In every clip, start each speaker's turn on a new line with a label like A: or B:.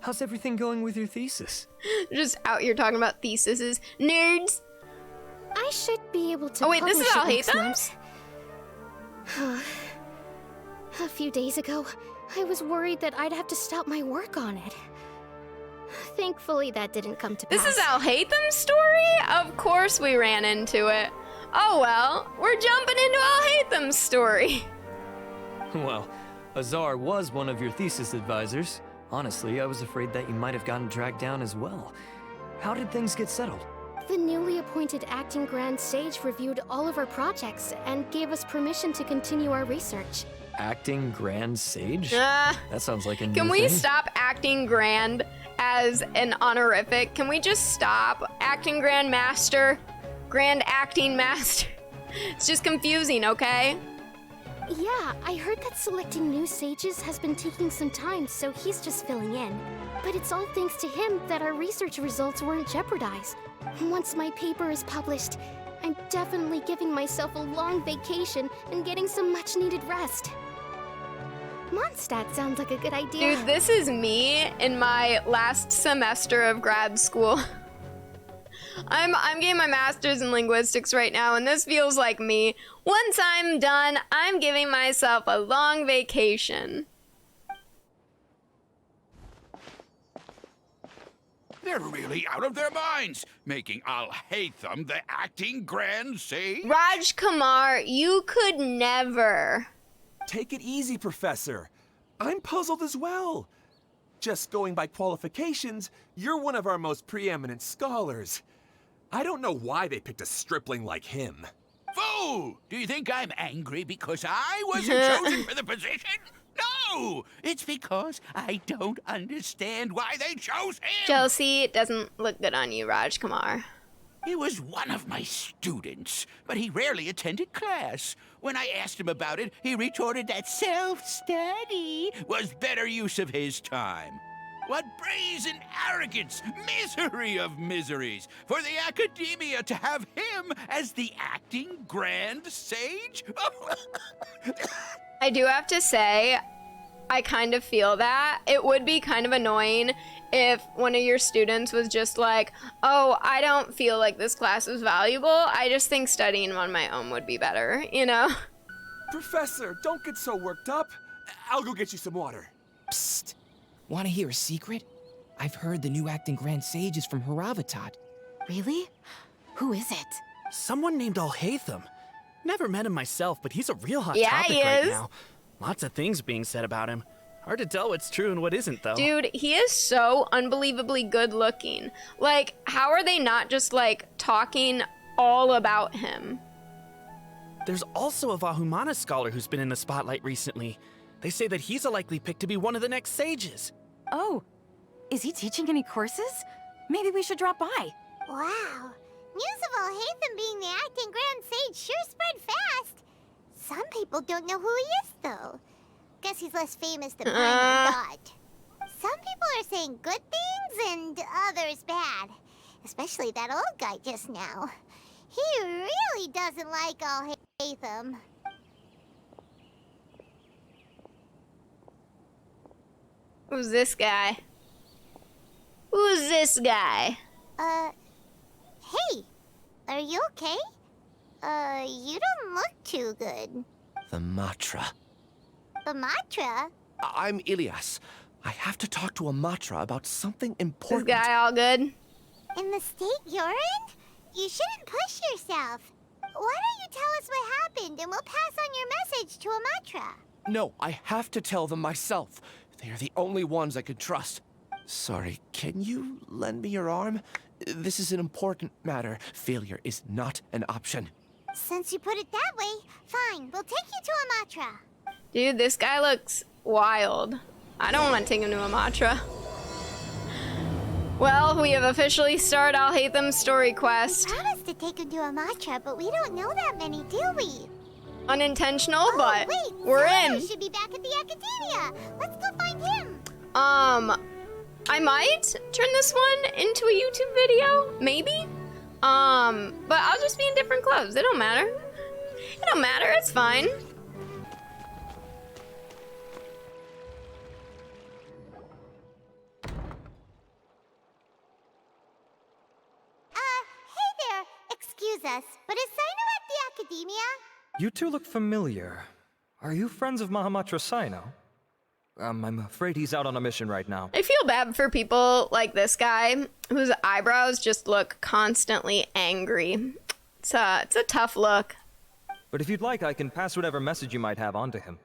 A: How's everything going with your thesis?
B: Just out here talking about theses. Nerds!
C: I should be able to.
B: Oh wait, this is
C: publish it
B: Alhaitham's?
C: next month. A few days ago, I was worried that I'd have to stop my work on it. Thankfully, that didn't come to pass.
B: This is Alhaitham's story? Of course we ran into it. Oh well, we're jumping into Alhaitham's story.
A: Well, Azar was one of your thesis advisors. Honestly, I was afraid that you might have gotten dragged down as well. How did things get settled?
C: The newly appointed acting Grand Sage reviewed all of our projects and gave us permission to continue our research.
A: Acting Grand Sage? That sounds like a new
B: Can we
A: thing.
B: stop acting grand as an honorific? Can we just stop acting Grand Master? Grand Acting Master? It's just confusing, okay?
C: Yeah, I heard that selecting new sages has been taking some time, so he's just filling in. But it's all thanks to him that our research results weren't jeopardized. Once my paper is published, I'm definitely giving myself a long vacation and getting some much-needed rest. Mondstadt sounds like a good idea.
B: Dude, this is me in my last semester of grad school. I'm getting my master's in linguistics right now, and this feels like me. Once I'm done, I'm giving myself a long vacation.
D: They're really out of their minds, making Alhaitham the acting Grand Sage.
B: Raj Kumar, you could never.
E: Take it easy, Professor. I'm puzzled as well. Just going by qualifications, you're one of our most preeminent scholars. I don't know why they picked a stripling like him.
D: Fool! Do you think I'm angry because I wasn't chosen for the position? No! It's because I don't understand why they chose him!
B: Chelsea, it doesn't look good on you, Raj Kumar.
D: He was one of my students, but he rarely attended class. When I asked him about it, he retorted that self-study was better use of his time. What brazen arrogance, misery of miseries, for the academia to have him as the acting Grand Sage?
B: I do have to say, I kind of feel that. It would be kind of annoying if one of your students was just like, oh, I don't feel like this class is valuable. I just think studying on my own would be better, you know?
E: Professor, don't get so worked up. I'll go get you some water.
F: Psst. Want to hear a secret? I've heard the new acting Grand Sage is from Haravatat.
G: Really? Who is it?
H: Someone named Alhaitham. Never met him myself, but he's a real hot
B: Yeah,
H: topic
B: he
H: right
B: is.
H: now. Lots of things being said about him. Hard to tell what's true and what isn't, though.
B: Dude, he is so unbelievably good looking. Like, how are they not just, like, talking all about him?
H: There's also a Vahumana scholar who's been in the spotlight recently. They say that he's a likely pick to be one of the next sages.
G: Oh, is he teaching any courses? Maybe we should drop by.
I: Wow. News of Alhaitham being the acting Grand Sage sure spread fast. Some people don't know who he is, though. Guess he's less famous than Brian or Dot. Some people are saying good things and others bad. Especially that old guy just now. He really doesn't like Alhaitham.
B: Who's this guy? Who's this guy?
I: Hey, are you okay? You don't look too good.
J: The Matra.
I: The Matra?
J: I'm Ilias. I have to talk to a Matra about something
B: This
J: important.
B: guy all good?
I: In the state you're in? You shouldn't push yourself. Why don't you tell us what happened and we'll pass on your message to a Matra?
J: No, I have to tell them myself. They are the only ones I could trust. Sorry, can you lend me your arm? This is an important matter. Failure is not an option.
I: Since you put it that way, fine. We'll take you to a Matra.
B: Dude, this guy looks wild. I don't want to take him to a Matra. Well, we have officially started Alhaitham's story quest.
I: We promised to take him to a Matra, but we don't know that many, do we?
B: Unintentional, but
I: wait,
B: we're
I: Zoro
B: in.
I: should be back at the Academia. Let's go find him.
B: I might turn this one into a YouTube video, maybe. But I'll just be in different clothes. It don't matter. It don't matter. It's fine.
I: us, but is Sino at the academia?
K: You two look familiar. Are you friends of Mahamatra Sino? I'm afraid he's out on a mission right now.
B: I feel bad for people like this guy whose eyebrows just look constantly angry. It's a tough look.
K: But if you'd like, I can pass whatever message you might have on to him.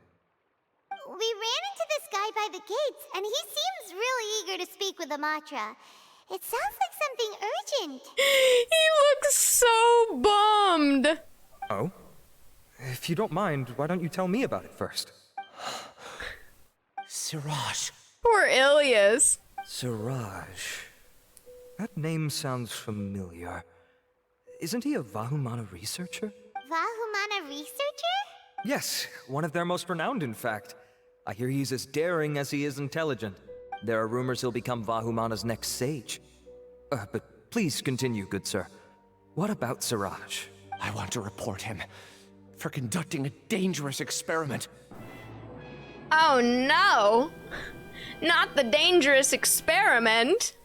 I: We ran into this guy by the gates, and he seems really eager to speak with Amatra. It sounds like something urgent.
B: He looks so bummed.
K: Oh? If you don't mind, why don't you tell me about it first?
J: Siraj.
B: Poor Ilias.
K: Siraj. That name sounds familiar. Isn't he a Vahumana researcher?
I: Vahumana researcher?
K: Yes, one of their most renowned, in fact. I hear he's as daring as he is intelligent. There are rumors he'll become Vahumana's next sage. But please continue, good sir. What about Siraj?
J: I want to report him for conducting a dangerous experiment.
B: Oh no! Not the dangerous experiment!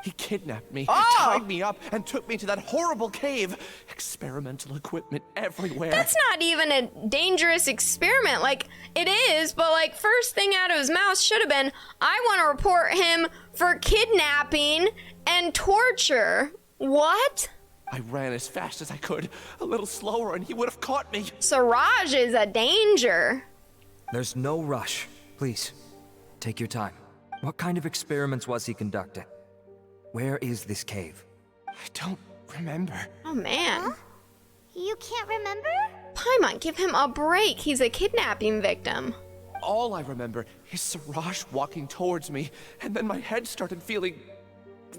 J: He kidnapped me,
B: Oh!
J: tied me up, and took me to that horrible cave. Experimental equipment everywhere.
B: That's not even a dangerous experiment. Like, it is, but like, first thing out of his mouth should have been, I want to report him for kidnapping and torture. What?
J: I ran as fast as I could, a little slower, and he would have caught me.
B: Siraj is a danger.
K: There's no rush. Please, take your time. What kind of experiments was he conducting? Where is this cave?
J: I don't remember.
B: Oh man.
I: Huh? You can't remember?
B: Paimon, give him a break. He's a kidnapping victim.
J: All I remember is Siraj walking towards me, and then my head started feeling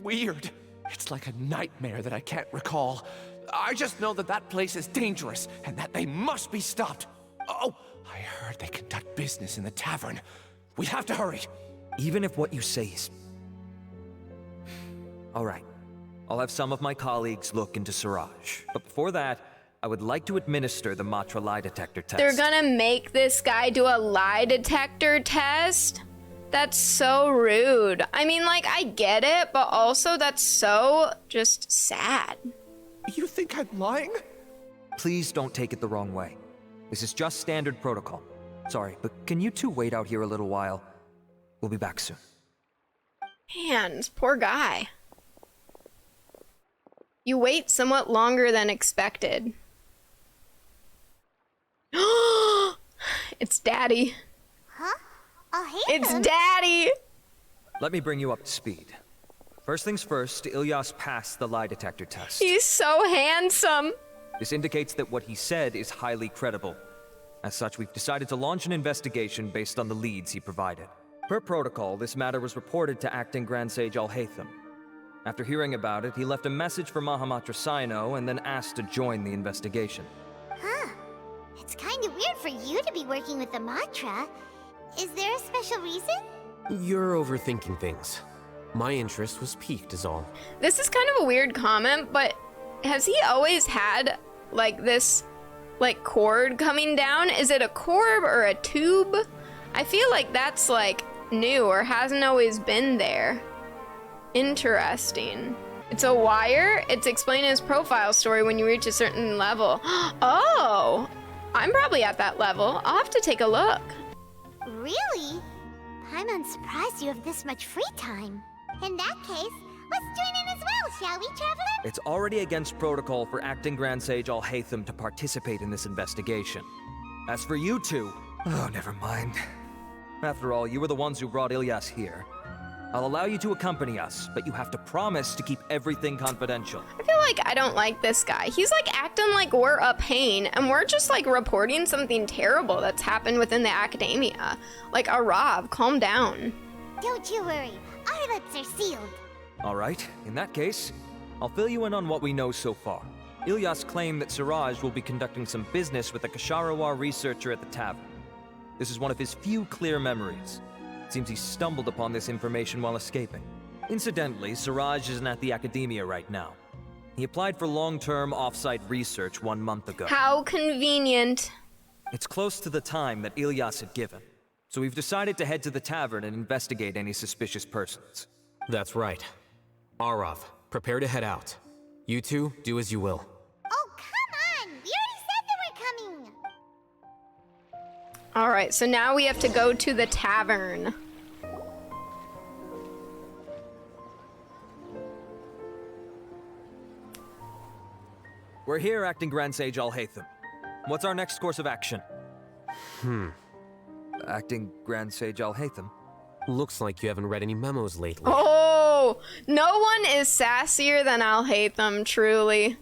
J: weird. It's like a nightmare that I can't recall. I just know that that place is dangerous, and that they must be stopped. Oh, I heard they conduct business in the tavern. We have to hurry.
K: Even if what you say is... All right. I'll have some of my colleagues look into Siraj. But before that, I would like to administer the Matra lie detector test.
B: They're gonna make this guy do a lie detector test? That's so rude. I mean, like, I get it, but also that's so just sad.
J: You think I'm lying?
K: Please don't take it the wrong way. This is just standard protocol. Sorry, but can you two wait out here a little while? We'll be back soon.
B: Man, this poor guy. You wait somewhat longer than expected. It's Daddy.
I: Huh? Alhaitham?
B: It's Daddy!
K: Let me bring you up to speed. First things first, Ilyas passed the lie detector test.
B: He's so handsome.
K: This indicates that what he said is highly credible. As such, we've decided to launch an investigation based on the leads he provided. Per protocol, this matter was reported to Acting Grand Sage Alhaitham. After hearing about it, he left a message for Mahamatra Sino and then asked to join the investigation.
I: Huh. It's kind of weird for you to be working with the Matra. Is there a special reason?
L: You're overthinking things. My interest was piqued is all.
B: This is kind of a weird comment, but has he always had, like, this, like, cord coming down? Is it a cord or a tube? I feel like that's, like, new or hasn't always been there. Interesting. It's a wire? It's explained in his profile story when you reach a certain level. Oh! I'm probably at that level. I'll have to take a look.
I: Really? I'm surprised you have this much free time. In that case, let's join in as well, shall we, Traveler?
K: It's already against protocol for Acting Grand Sage Alhaitham to participate in this investigation. As for you two... Oh, never mind. After all, you were the ones who brought Ilyas here. I'll allow you to accompany us, but you have to promise to keep everything confidential.
B: I feel like I don't like this guy. He's like acting like we're a pain, and we're just like reporting something terrible that's happened within the academia. Like, Arav, calm down.
I: Don't you worry. Our lips are sealed.
K: All right, in that case, I'll fill you in on what we know so far. Ilyas claimed that Siraj will be conducting some business with a Kasharawar researcher at the tavern. This is one of his few clear memories. It seems he stumbled upon this information while escaping. Incidentally, Siraj isn't at the academia right now. He applied for long-term off-site research 1 month ago.
B: How convenient.
K: It's close to the time that Ilyas had given, so we've decided to head to the tavern and investigate any suspicious persons.
L: That's right. Arav, prepare to head out. You two, do as you will.
I: Oh, come
B: All right, so now we have to go to the tavern.
K: We're here, Acting Grand Sage Alhaitham. What's our next course of action? Acting Grand Sage Alhaitham?
L: Looks like you haven't read any memos lately.
B: Oh, no one is sassier than Alhaitham, truly.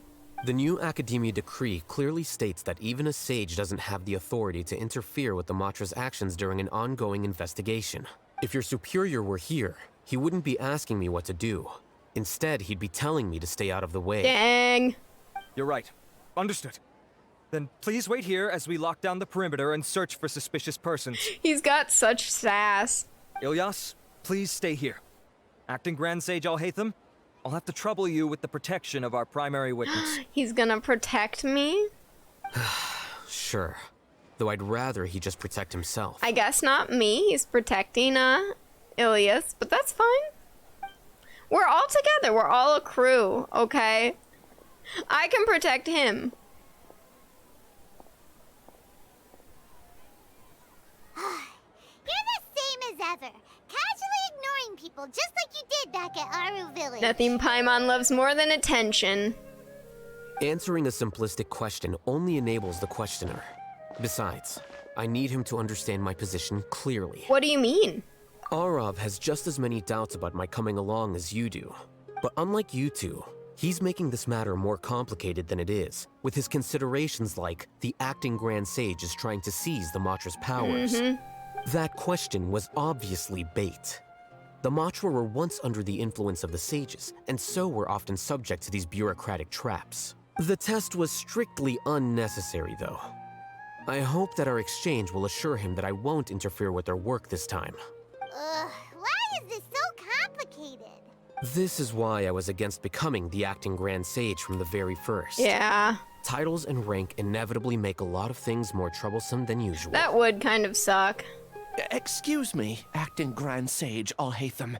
L: The new Academia decree clearly states that even a sage doesn't have the authority to interfere with the Matra's actions during an ongoing investigation. If your superior were here, he wouldn't be asking me what to do. Instead, he'd be telling me to stay out of the way.
B: Dang.
K: You're right. Understood. Then please wait here as we lock down the perimeter and search for suspicious persons.
B: He's got such sass.
K: Ilyas, please stay here. Acting Grand Sage Alhaitham, I'll have to trouble you with the protection of our primary witness.
B: He's gonna protect me?
L: Sure. Though I'd rather he just protect himself.
B: I guess not me. He's protecting, Ilias, but that's fine. We're all together. We're all a crew, okay? I can protect him.
I: You're the same as ever. Casually ignoring people just like you did back at Aru Village.
B: Nothing Paimon loves more than attention.
L: Answering a simplistic question only enables the questioner. Besides, I need him to understand my position clearly.
B: What do you mean?
L: Arav has just as many doubts about my coming along as you do. But unlike you two, he's making this matter more complicated than it is, with his considerations like the acting Grand Sage is trying to seize the Matra's powers. That question was obviously bait. The Matra were once under the influence of the sages, and so were often subject to these bureaucratic traps. The test was strictly unnecessary, though. I hope that our exchange will assure him that I won't interfere with their work this time.
I: Why is this so complicated?
L: This is why I was against becoming the acting Grand Sage from the very first.
B: Yeah.
L: Titles and rank inevitably make a lot of things more troublesome than usual.
B: That would kind of suck.
J: Excuse me, Acting Grand Sage Alhaitham.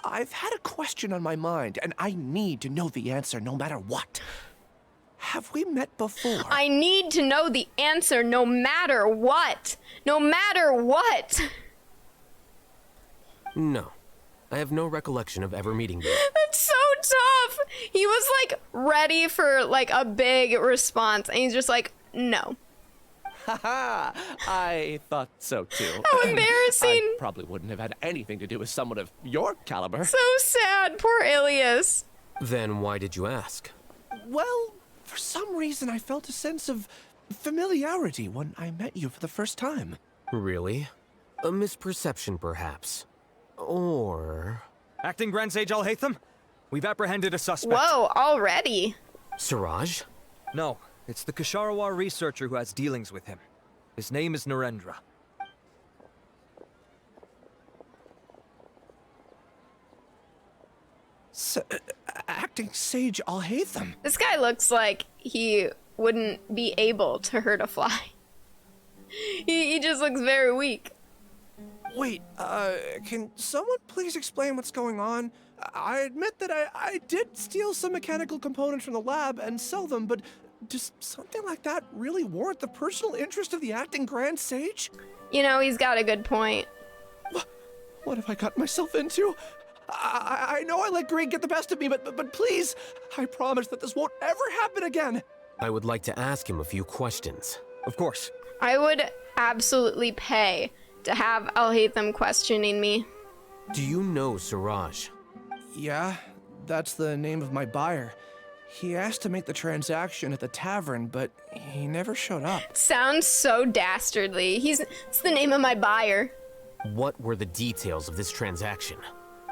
J: I've had a question on my mind, and I need to know the answer no matter what. Have we met before?
B: I need to know the answer no matter what. No matter what.
L: No. I have no recollection of ever meeting you.
B: That's so tough. He was like ready for like a big response, and he's just like, no.
J: Haha, I thought so too.
B: How embarrassing.
J: I probably wouldn't have had anything to do with someone of your caliber.
B: So sad, poor Ilias.
L: Then why did you ask?
J: Well, for some reason I felt a sense of familiarity when I met you for the first time.
L: Really? A misperception, perhaps. Or...
K: Acting Grand Sage Alhaitham, we've apprehended a suspect.
B: Whoa, already?
L: Siraj?
K: No, it's the Kasharawar researcher who has dealings with him. His name is Narendra.
J: Acting Sage Alhaitham.
B: This guy looks like he wouldn't be able to hurt a fly. He just looks very weak.
J: Wait, can someone please explain what's going on? I admit that I did steal some mechanical components from the lab and sell them, but does something like that really warrant the personal interest of the acting Grand Sage?
B: You know, he's got a good point.
J: What have I got myself into? I know I let greed get the best of me, but please, I promise that this won't ever happen again.
L: I would like to ask him a few questions.
K: Of course.
B: I would absolutely pay to have Alhaitham questioning me.
L: Do you know Siraj?
J: Yeah, that's the name of my buyer. He asked to make the transaction at the tavern, but he never showed up.
B: Sounds so dastardly. It's the name of my buyer.
L: What were the details of this transaction?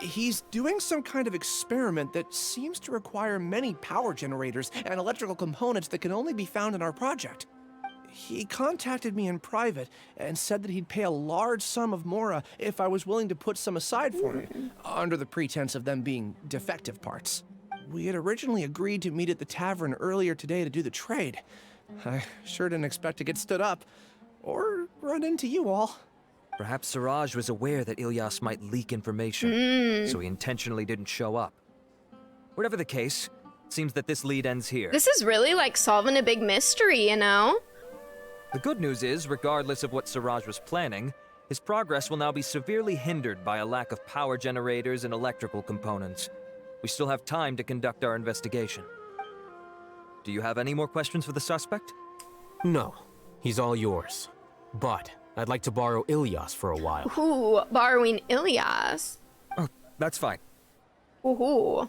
J: He's doing some kind of experiment that seems to require many power generators and electrical components that can only be found in our project. He contacted me in private and said that he'd pay a large sum of Mora if I was willing to put some aside for him, under the pretense of them being defective parts. We had originally agreed to meet at the tavern earlier today to do the trade. I sure didn't expect to get stood up, or run into you all.
K: Perhaps Siraj was aware that Ilyas might leak information, so he intentionally didn't show up. Whatever the case, it seems that this lead ends here.
B: This is really like solving a big mystery, you know?
K: The good news is, regardless of what Siraj was planning, his progress will now be severely hindered by a lack of power generators and electrical components. We still have time to conduct our investigation. Do you have any more questions for the suspect?
L: No, he's all yours. But I'd like to borrow Ilyas for a while.
B: Ooh, borrowing Ilyas.
K: Oh, that's fine.
B: Ooh.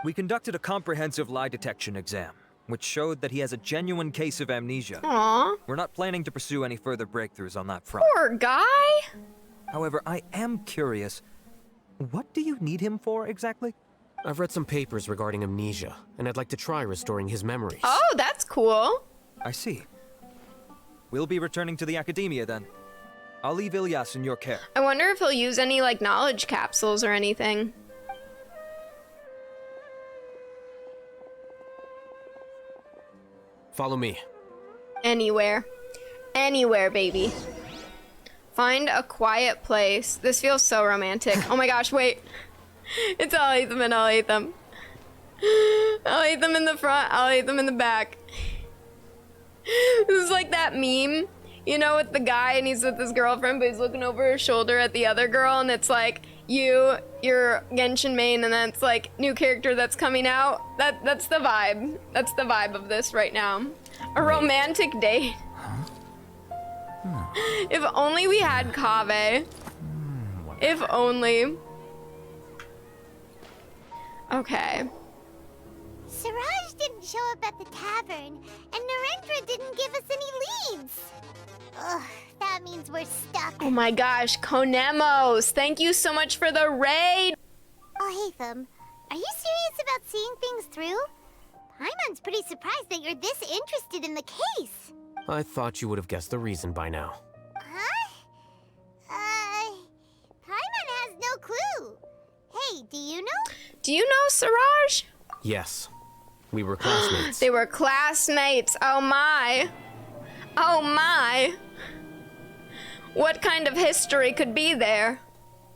K: We conducted a comprehensive lie detection exam, which showed that he has a genuine case of amnesia.
B: Aww.
K: We're not planning to pursue any further breakthroughs on that front.
B: Poor guy.
K: However, I am curious. What do you need him for, exactly?
L: I've read some papers regarding amnesia, and I'd like to try restoring his memories.
B: Oh, that's cool.
K: I see. We'll be returning to the academia then. I'll leave Ilyas in your care.
B: I wonder if he'll use any, like, knowledge capsules or anything.
L: Follow me.
B: Anywhere. Anywhere, baby. Find a quiet place. This feels so romantic. Oh my gosh, wait. It's Alhaitham and Alhaitham. Alhaitham in the front, Alhaitham in the back. This is like that meme, you know, with the guy and he's with his girlfriend, but he's looking over his shoulder at the other girl, and it's like, you're Genshin main, and then it's like, new character that's coming out. That's the vibe. That's the vibe of this right now. A romantic date. If only we had Kaveh. If only. Okay.
I: Siraj didn't show up at the tavern, and Narendra didn't give us any leads. Ugh, that means we're stuck.
B: Oh my gosh, Konemos, thank you so much for the raid.
I: Alhaitham, are you serious about seeing things through? Paimon's pretty surprised that you're this interested in the case.
L: I thought you would have guessed the reason by now.
I: Huh? Paimon has no clue. Hey, do you know?
B: Do you know Siraj?
L: Yes. We were classmates.
B: They were classmates. Oh my. Oh my. What kind of history could be there?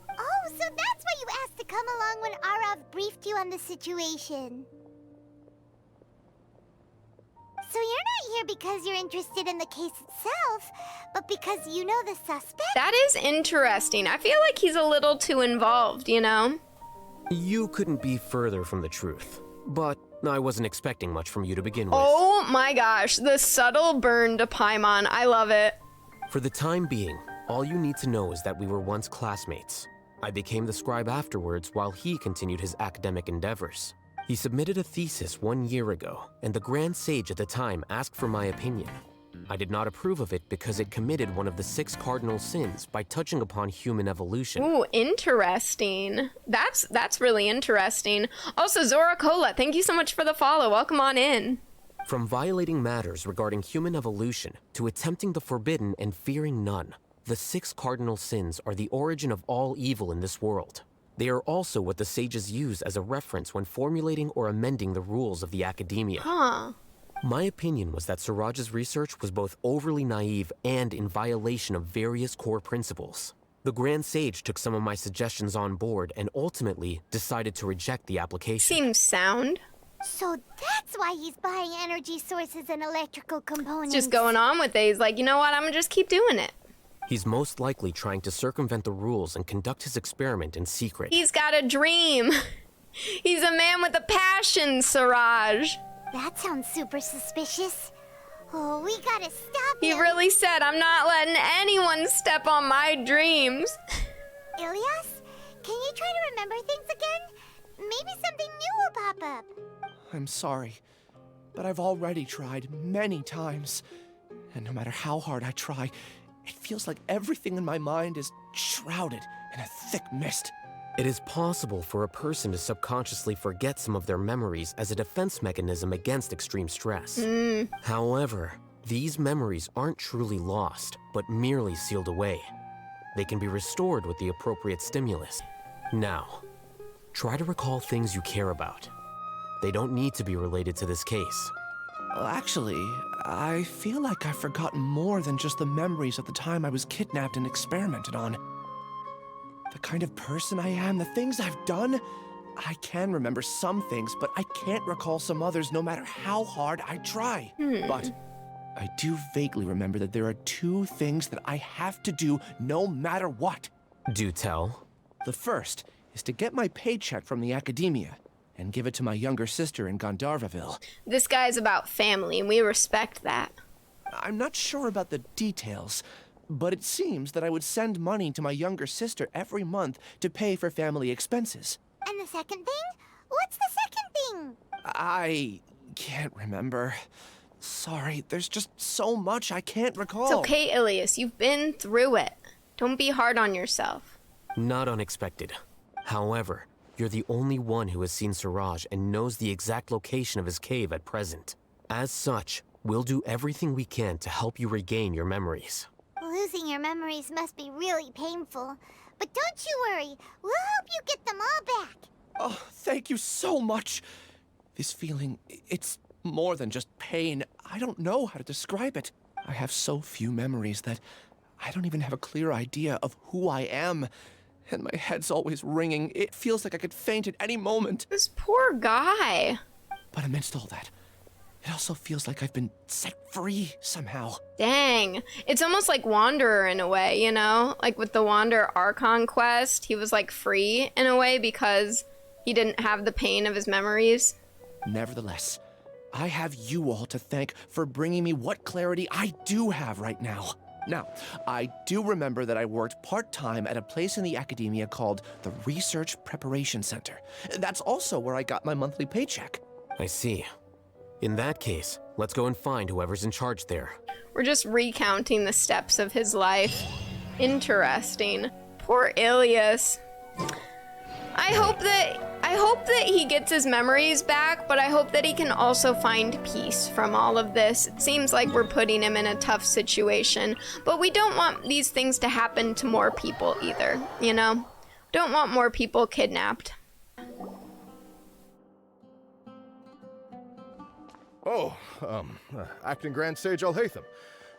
I: Oh, so that's why you asked to come along when Arav briefed you on the situation. So you're not here because you're interested in the case itself, but because you know the suspect?
B: That is interesting. I feel like he's a little too involved, you know?
L: You couldn't be further from the truth. But I wasn't expecting much from you to begin with.
B: Oh my gosh, the subtle burn to Paimon. I love it.
L: For the time being, all you need to know is that we were once classmates. I became the scribe afterwards while he continued his academic endeavors. He submitted a thesis 1 year ago, and the Grand Sage at the time asked for my opinion. I did not approve of it because it committed one of the 6 cardinal sins by touching upon human evolution.
B: Ooh, interesting. That's really interesting. Also, Zora Cola, thank you so much for the follow. Welcome on in.
L: From violating matters regarding human evolution to attempting the forbidden and fearing none, the 6 cardinal sins are the origin of all evil in this world. They are also what the sages use as a reference when formulating or amending the rules of the academia.
B: Huh.
L: My opinion was that Siraj's research was both overly naive and in violation of various core principles. The Grand Sage took some of my suggestions on board and ultimately decided to reject the application.
B: Seems sound.
I: So that's why he's buying energy sources and electrical components.
B: Just going on with it. He's like, you know what? I'm gonna just keep doing it.
L: He's most likely trying to circumvent the rules and conduct his experiment in secret.
B: He's got a dream. He's a man with a passion, Siraj.
I: That sounds super suspicious. Oh, we gotta stop
B: He
I: him.
B: really said, I'm not letting anyone step on my dreams.
I: Ilyas, can you try to remember things again? Maybe something new will pop up.
J: I'm sorry, but I've already tried many times. And no matter how hard I try, it feels like everything in my mind is shrouded in a thick mist.
L: It is possible for a person to subconsciously forget some of their memories as a defense mechanism against extreme stress. However, these memories aren't truly lost, but merely sealed away. They can be restored with the appropriate stimulus. Now, try to recall things you care about. They don't need to be related to this case.
J: Well, actually, I feel like I've forgotten more than just the memories of the time I was kidnapped and experimented on. The kind of person I am, the things I've done, I can remember some things, but I can't recall some others no matter how hard I try. But I do vaguely remember that there are two things that I have to do no matter what.
L: Do tell.
J: The first is to get my paycheck from the academia and give it to my younger sister in Gandharvaville.
B: This guy's about family, and we respect that.
J: I'm not sure about the details, but it seems that I would send money to my younger sister every month to pay for family expenses.
I: And the second thing? What's the second thing?
J: I can't remember. Sorry, there's just so much I can't recall.
B: It's okay, Ilias. You've been through it. Don't be hard on yourself.
L: Not unexpected. However, you're the only one who has seen Siraj and knows the exact location of his cave at present. As such, we'll do everything we can to help you regain your memories.
I: Losing your memories must be really painful. But don't you worry. We'll help you get them all back.
J: Oh, thank you so much. This feeling, it's more than just pain. I don't know how to describe it. I have so few memories that I don't even have a clear idea of who I am. And my head's always ringing. It feels like I could faint at any moment.
B: This poor guy.
J: But amidst all that, it also feels like I've been set free somehow.
B: Dang. It's almost like Wanderer in a way, you know? Like with the Wanderer Archon quest, he was like free in a way because he didn't have the pain of his memories.
J: Nevertheless, I have you all to thank for bringing me what clarity I do have right now. Now, I do remember that I worked part-time at a place in the academia called the Research Preparation Center. That's also where I got my monthly paycheck.
L: I see. In that case, let's go and find whoever's in charge there.
B: We're just recounting the steps of his life. Interesting. Poor Ilias. I hope that he gets his memories back, but I hope that he can also find peace from all of this. It seems like we're putting him in a tough situation, but we don't want these things to happen to more people either, you know? Don't want more people kidnapped.
M: Acting Grand Sage Alhaitham.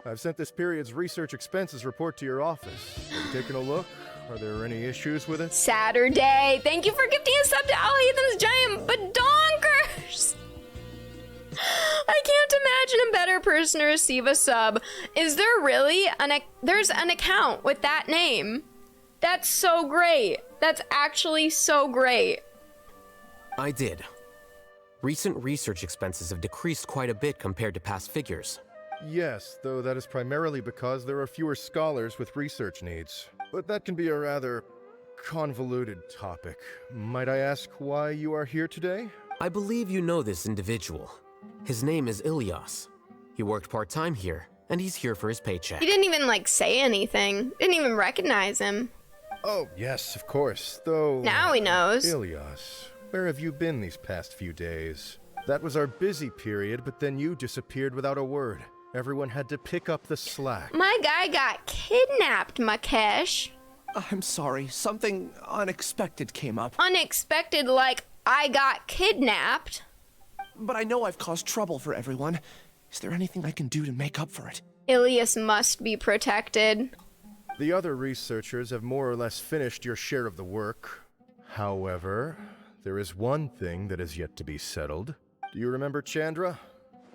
M: I've sent this period's research expenses report to your office. Have you taken a look? Are there any issues with it?
B: Saturday. Thank you for gifting a sub to Alhaitham's giant badonkers. I can't imagine a better person to receive a sub. Is there really there's an account with that name? That's so great. That's actually so great.
L: I did. Recent research expenses have decreased quite a bit compared to past figures.
M: Yes, though that is primarily because there are fewer scholars with research needs. But that can be a rather convoluted topic. Might I ask why you are here today?
L: I believe you know this individual. His name is Ilyas. He worked part-time here, and he's here for his paycheck.
B: He didn't even, like, say anything. Didn't even recognize him.
M: Oh, yes, of course, though...
B: Now he knows.
M: Ilyas, where have you been these past few days? That was our busy period, but then you disappeared without a word. Everyone had to pick up the slack.
B: My guy got kidnapped, Makesh.
J: I'm sorry, something unexpected came up.
B: Unexpected like I got kidnapped?
J: But I know I've caused trouble for everyone. Is there anything I can do to make up for it?
B: Ilias must be protected.
M: The other researchers have more or less finished your share of the work. However, there is one thing that is yet to be settled. Do you remember Chandra?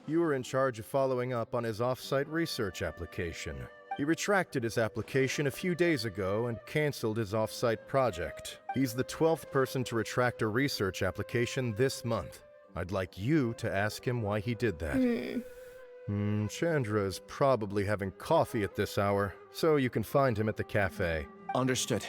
M: You were in charge of following up on his off-site research application. He retracted his application a few days ago and canceled his off-site project. He's the 12th person to retract a research application this month. I'd like you to ask him why he did that. Chandra is probably having coffee at this hour, so you can find him at the cafe.
J: Understood.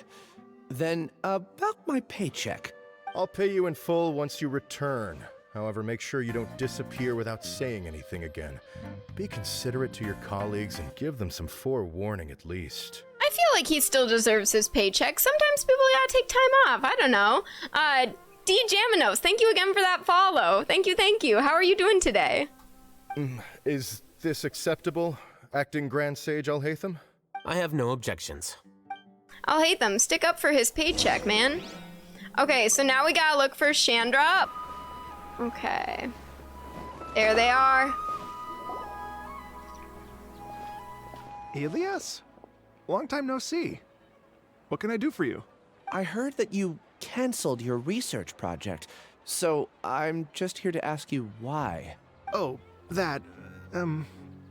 J: Then, about my paycheck.
M: I'll pay you in full once you return. However, make sure you don't disappear without saying anything again. Be considerate to your colleagues and give them some forewarning at least.
B: I feel like he still deserves his paycheck. Sometimes people gotta take time off. I don't know. D. Jaminos, thank you again for that follow. Thank you. How are you doing today?
M: Is this acceptable, Acting Grand Sage Alhaitham?
L: I have no objections.
B: Alhaitham, stick up for his paycheck, man. Okay, so now we gotta look for Chandra. Okay. There they are.
N: Ilyas? Long time no see. What can I do for you?
J: I heard that you canceled your research project, so I'm just here to ask you why.
N: Oh, that,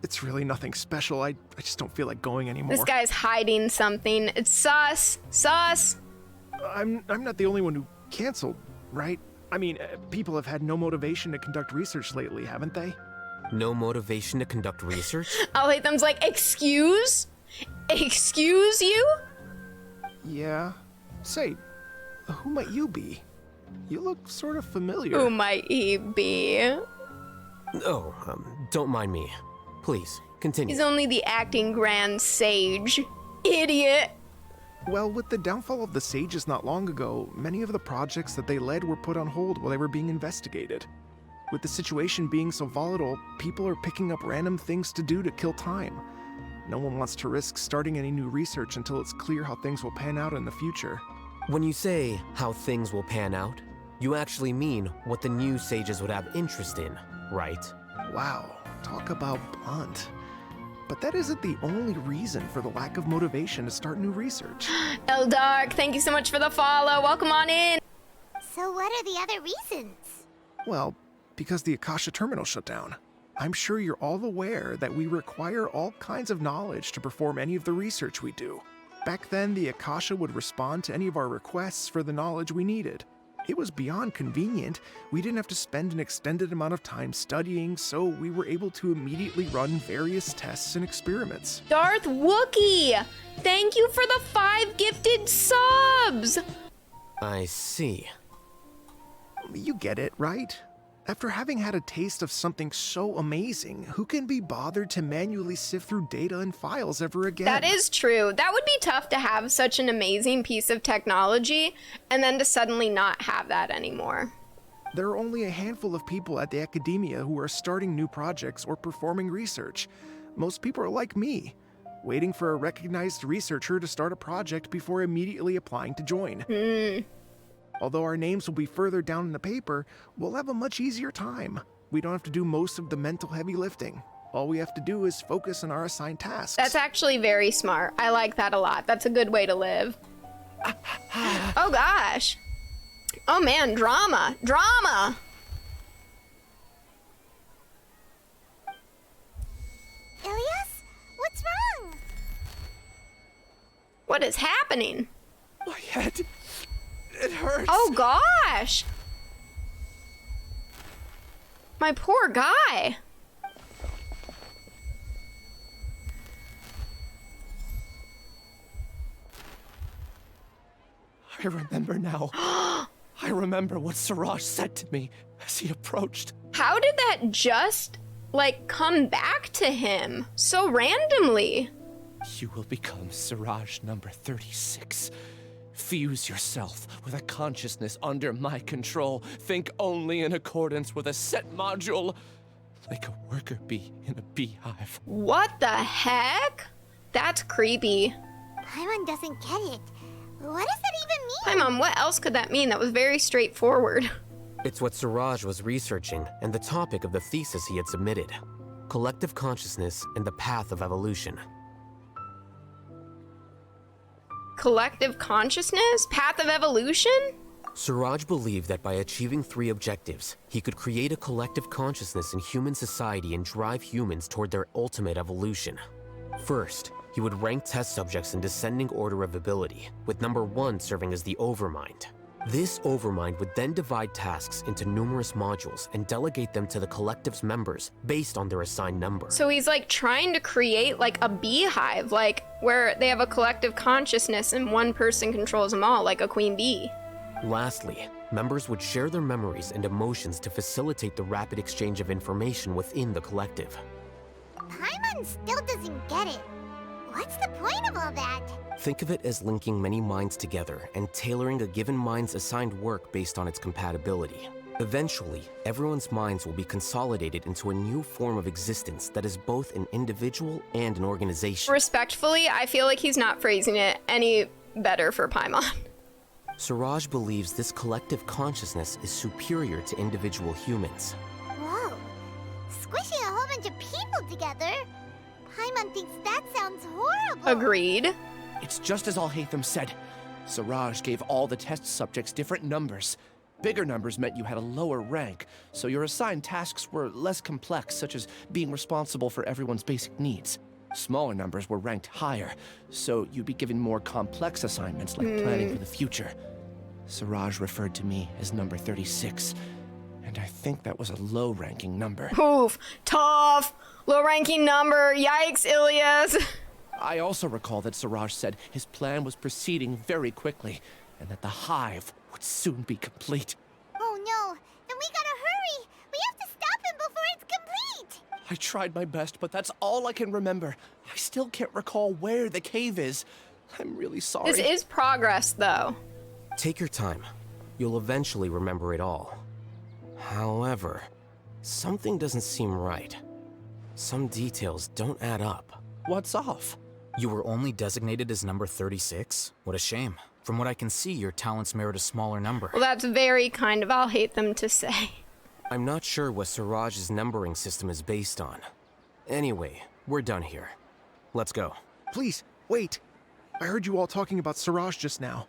N: It's really nothing special. I just don't feel like going anymore.
B: This guy's hiding something. It's sus. Sus.
N: I'm not the only one who canceled, right? I mean, people have had no motivation to conduct research lately, haven't they?
L: No motivation to conduct research?
B: Alhaitham's like, excuse? Excuse you?
N: Yeah. Say, who might you be? You look sort of familiar.
B: Who might he be?
L: Oh, don't mind me. Please, continue.
B: He's only the acting grand sage. Idiot.
N: Well, with the downfall of the sages not long ago, many of the projects that they led were put on hold while they were being investigated. With the situation being so volatile, people are picking up random things to do to kill time. No one wants to risk starting any new research until it's clear how things will pan out in the future.
L: When you say how things will pan out, you actually mean what the new sages would have interest in, right?
N: Wow, talk about blunt. But that isn't the only reason for the lack of motivation to start new research.
B: Eldark, thank you so much for the follow. Welcome on in.
I: So what are the other reasons?
N: Well, because the Akasha terminal shut down. I'm sure you're all aware that we require all kinds of knowledge to perform any of the research we do. Back then, the Akasha would respond to any of our requests for the knowledge we needed. It was beyond convenient. We didn't have to spend an extended amount of time studying, so we were able to immediately run various tests and experiments.
B: Darth Wookie, thank you for the 5 gifted subs.
L: I see.
N: You get it, right? After having had a taste of something so amazing, who can be bothered to manually sift through data and files ever again?
B: That is true. That would be tough to have such an amazing piece of technology and then to suddenly not have that anymore.
N: There are only a handful of people at the academia who are starting new projects or performing research. Most people are like me, waiting for a recognized researcher to start a project before immediately applying to join. Although our names will be further down in the paper, we'll have a much easier time. We don't have to do most of the mental heavy lifting. All we have to do is focus on our assigned tasks.
B: That's actually very smart. I like that a lot. That's a good way to live. Oh gosh. Oh man, drama. Drama!
I: Ilias? What's wrong?
B: What is happening?
J: My head. It hurts.
B: Oh gosh! My poor guy.
J: I remember now. I remember what Siraj said to me as he approached.
B: How did that just, like, come back to him so randomly?
J: You will become Siraj number 36. Fuse yourself with a consciousness under my control. Think only in accordance with a set module, like a worker bee in a beehive.
B: What the heck? That's creepy.
I: Paimon doesn't get it. What does that even mean?
B: Paimon, what else could that mean? That was very straightforward.
L: It's what Siraj was researching and the topic of the thesis he had submitted. Collective consciousness and the path of evolution.
B: Collective consciousness? Path of evolution?
L: Siraj believed that by achieving 3 objectives, he could create a collective consciousness in human society and drive humans toward their ultimate evolution. First, he would rank test subjects in descending order of ability, with number 1 serving as the Overmind. This Overmind would then divide tasks into numerous modules and delegate them to the collective's members based on their assigned number.
B: So he's like trying to create like a beehive, like where they have a collective consciousness and one person controls them all, like a queen bee.
L: Lastly, members would share their memories and emotions to facilitate the rapid exchange of information within the collective.
I: Paimon still doesn't get it. What's the point of all that?
L: Think of it as linking many minds together and tailoring a given mind's assigned work based on its compatibility. Eventually, everyone's minds will be consolidated into a new form of existence that is both an individual and an organization.
B: Respectfully, I feel like he's not phrasing it any better for Paimon.
L: Siraj believes this collective consciousness is superior to individual humans.
I: Whoa. Squishing a whole bunch of people together? Paimon thinks that sounds horrible.
B: Agreed.
J: It's just as Alhaitham said. Siraj gave all the test subjects different numbers. Bigger numbers meant you had a lower rank, so your assigned tasks were less complex, such as being responsible for everyone's basic needs. Smaller numbers were ranked higher, so you'd be given more complex assignments like planning for the future. Siraj referred to me as number 36, and I think that was a low-ranking number.
B: Oof, tough. Low-ranking number. Yikes, Ilias.
J: I also recall that Siraj said his plan was proceeding very quickly, and that the hive would soon be complete.
I: Oh no, then we gotta hurry! We have to stop him before it's complete!
J: I tried my best, but that's all I can remember. I still can't recall where the cave is. I'm really sorry.
B: This is progress, though.
L: Take your time. You'll eventually remember it all. However, something doesn't seem right. Some details don't add up.
J: What's off?
O: You were only designated as number 36? What a shame. From what I can see, your talents merit a smaller number.
B: Well, that's very kind of Alhaitham to say.
L: I'm not sure what Siraj's numbering system is based on. Anyway, we're done here. Let's go.
N: Please, wait. I heard you all talking about Siraj just now.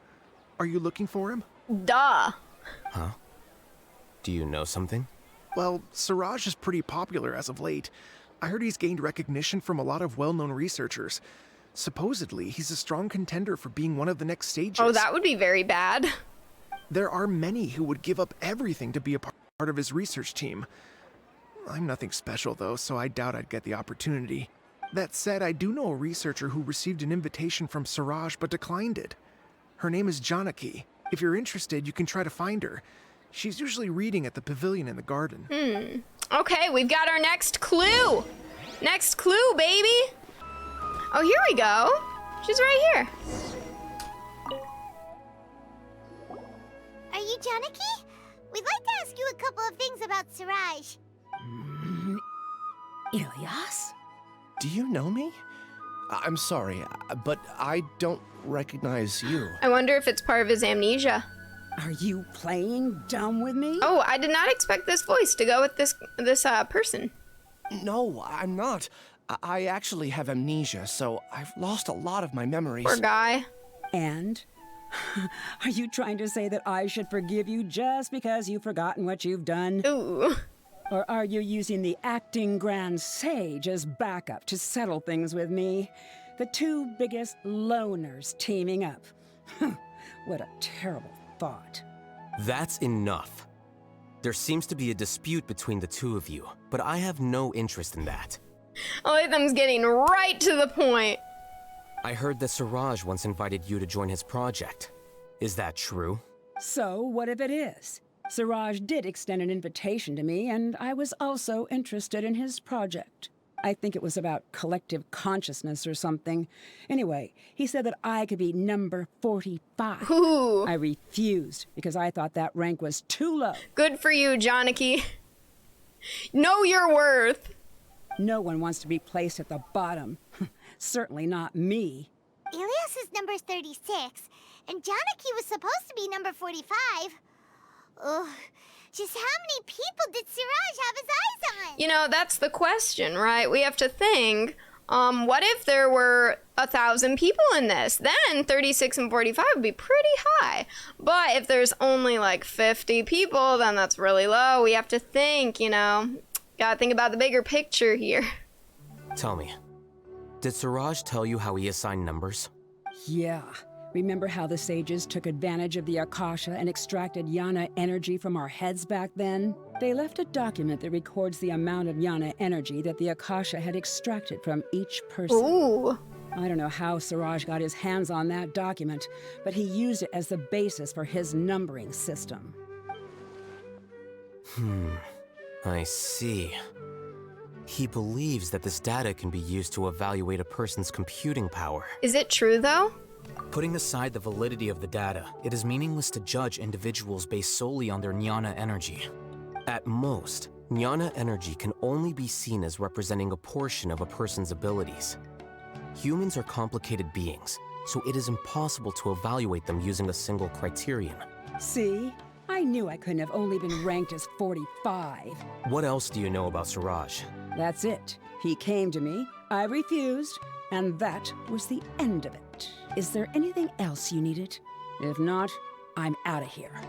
N: Are you looking for him?
B: Duh.
L: Huh? Do you know something?
N: Well, Siraj is pretty popular as of late. I heard he's gained recognition from a lot of well-known researchers. Supposedly, he's a strong contender for being one of the next sages.
B: Oh, that would be very bad.
N: There are many who would give up everything to be a part of his research team. I'm nothing special, though, so I doubt I'd get the opportunity. That said, I do know a researcher who received an invitation from Siraj but declined it. Her name is Janaki. If you're interested, you can try to find her. She's usually reading at the pavilion in the garden.
B: Okay, we've got our next clue. Next clue, baby. Oh, here we go. She's right here.
I: Are you Janaki? We'd like to ask you a couple of things about Siraj.
P: Ilias?
J: Do you know me? I'm sorry, but I don't recognize you.
B: I wonder if it's part of his amnesia.
P: Are you playing dumb with me?
B: Oh, I did not expect this voice to go with this person.
J: No, I'm not. I actually have amnesia, so I've lost a lot of my memories.
B: Poor guy.
P: And? Are you trying to say that I should forgive you just because you've forgotten what you've done?
B: Ooh.
P: Or are you using the acting Grand Sage as backup to settle things with me? The two biggest loners teaming up. What a terrible thought.
L: That's enough. There seems to be a dispute between the two of you, but I have no interest in that.
B: Alhaitham's getting right to the point.
L: I heard that Siraj once invited you to join his project. Is that true?
P: So, what if it is? Siraj did extend an invitation to me, and I was also interested in his project. I think it was about collective consciousness or something. Anyway, he said that I could be number 45.
B: Ooh.
P: I refused because I thought that rank was too low.
B: Good for you, Janaki. Know your worth.
P: No one wants to be placed at the bottom. Certainly not me.
I: Ilias is number 36, and Janaki was supposed to be number 45. Ugh. Just how many people did Siraj have his eyes on?
B: You know, that's the question, right? We have to think, what if there were 1,000 people in this? Then 36 and 45 would be pretty high. But if there's only like 50 people, then that's really low. We have to think, you know, gotta think about the bigger picture here.
L: Tell me, did Siraj tell you how he assigned numbers?
P: Yeah. Remember how the sages took advantage of the Akasha and extracted Yana energy from our heads back then? They left a document that records the amount of Yana energy that the Akasha had extracted from each person.
B: Ooh.
P: I don't know how Siraj got his hands on that document, but he used it as the basis for his numbering system.
L: I see. He believes that this data can be used to evaluate a person's computing power.
B: Is it true, though?
O: Putting aside the validity of the data, it is meaningless to judge individuals based solely on their jnana energy.
L: At most, jnana energy can only be seen as representing a portion of a person's abilities. Humans are complicated beings, so it is impossible to evaluate them using a single criterion.
P: See? I knew I couldn't have only been ranked as 45.
L: What else do you know about Siraj?
P: That's it. He came to me, I refused, and that was the end of it. Is there anything else you needed? If not, I'm out of here.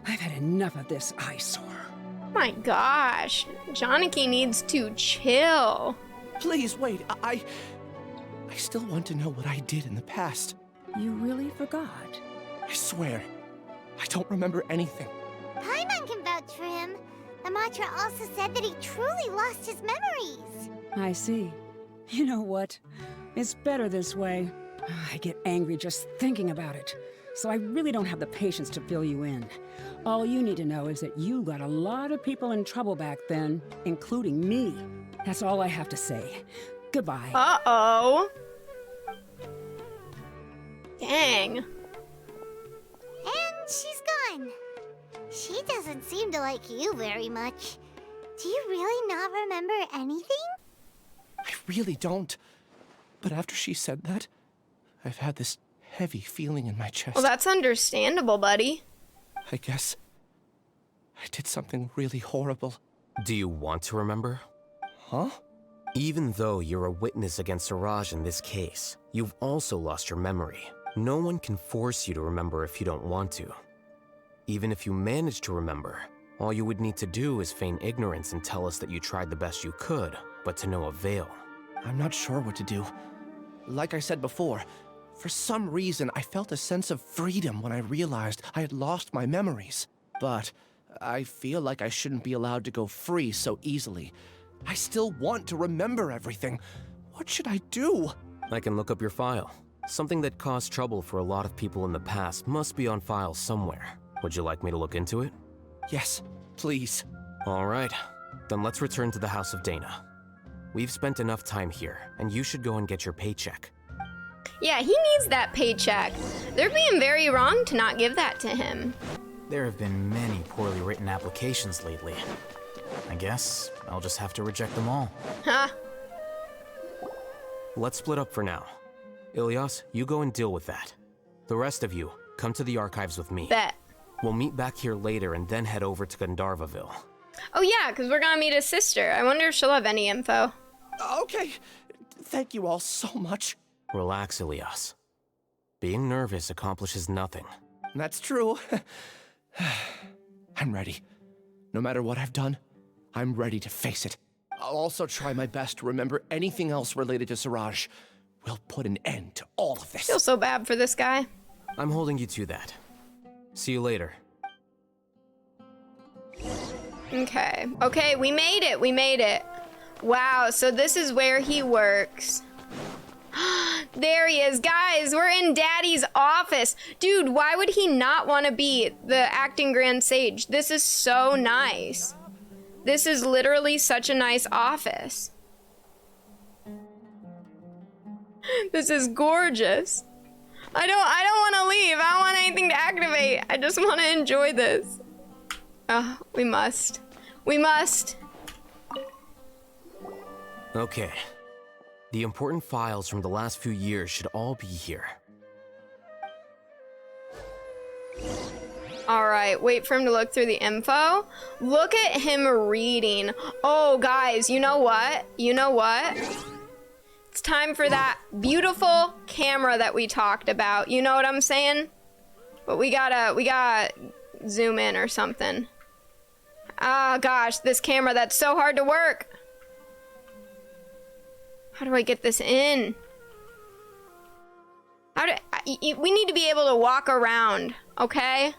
P: I've had enough of this eyesore.
B: My gosh, Janaki needs to chill.
J: Please wait. I still want to know what I did in the past.
P: You really forgot?
J: I swear, I don't remember anything.
I: Paimon can vouch for him. The mantra also said that he truly lost his memories.
P: I see. You know what? It's better this way. I get angry just thinking about it, so I really don't have the patience to fill you in. All you need to know is that you got a lot of people in trouble back then, including me. That's all I have to say. Goodbye.
B: Uh-oh. Dang.
I: And she's gone. She doesn't seem to like you very much. Do you really not remember anything?
J: I really don't. But after she said that, I've had this heavy feeling in my chest.
B: Well, that's understandable, buddy.
J: I guess I did something really horrible.
L: Do you want to remember?
J: Huh?
L: Even though you're a witness against Siraj in this case, you've also lost your memory. No one can force you to remember if you don't want to. Even if you manage to remember, all you would need to do is feign ignorance and tell us that you tried the best you could, but to no avail.
J: I'm not sure what to do. Like I said before, for some reason I felt a sense of freedom when I realized I had lost my memories. But I feel like I shouldn't be allowed to go free so easily. I still want to remember everything. What should I do?
L: I can look up your file. Something that caused trouble for a lot of people in the past must be on file somewhere. Would you like me to look into it?
J: Yes, please.
L: All right. Then let's return to the House of Dana. We've spent enough time here, and you should go and get your paycheck.
B: Yeah, he needs that paycheck. They're being very wrong to not give that to him.
O: There have been many poorly written applications lately. I guess I'll just have to reject them all.
B: Huh?
L: Let's split up for now. Ilyas, you go and deal with that. The rest of you, come to the archives with me.
B: Bet.
L: We'll meet back here later and then head over to Gandharvaville.
B: Oh yeah, because we're gonna meet his sister. I wonder if she'll have any info.
J: Okay. Thank you all so much.
L: Relax, Ilyas. Being nervous accomplishes nothing.
J: That's true. I'm ready. No matter what I've done, I'm ready to face it. I'll also try my best to remember anything else related to Siraj. We'll put an end to all of this.
B: Feel so bad for this guy.
L: I'm holding you to that. See you later.
B: Okay. Okay, we made it. We made it. Wow, so this is where he works. There he is. Guys, we're in Daddy's office. Dude, why would he not want to be the acting Grand Sage? This is so nice. This is literally such a nice office. This is gorgeous. I don't want to leave. I don't want anything to activate. I just want to enjoy this. Oh, we must. We must.
L: Okay. The important files from the last few years should all be here.
B: All right, wait for him to look through the info. Look at him reading. Oh, guys, you know what? You know what? It's time for that beautiful camera that we talked about. You know what I'm saying? But we gotta zoom in or something. Ah, gosh, this camera, that's so hard to work. How do I get this in? We need to be able to walk around, okay?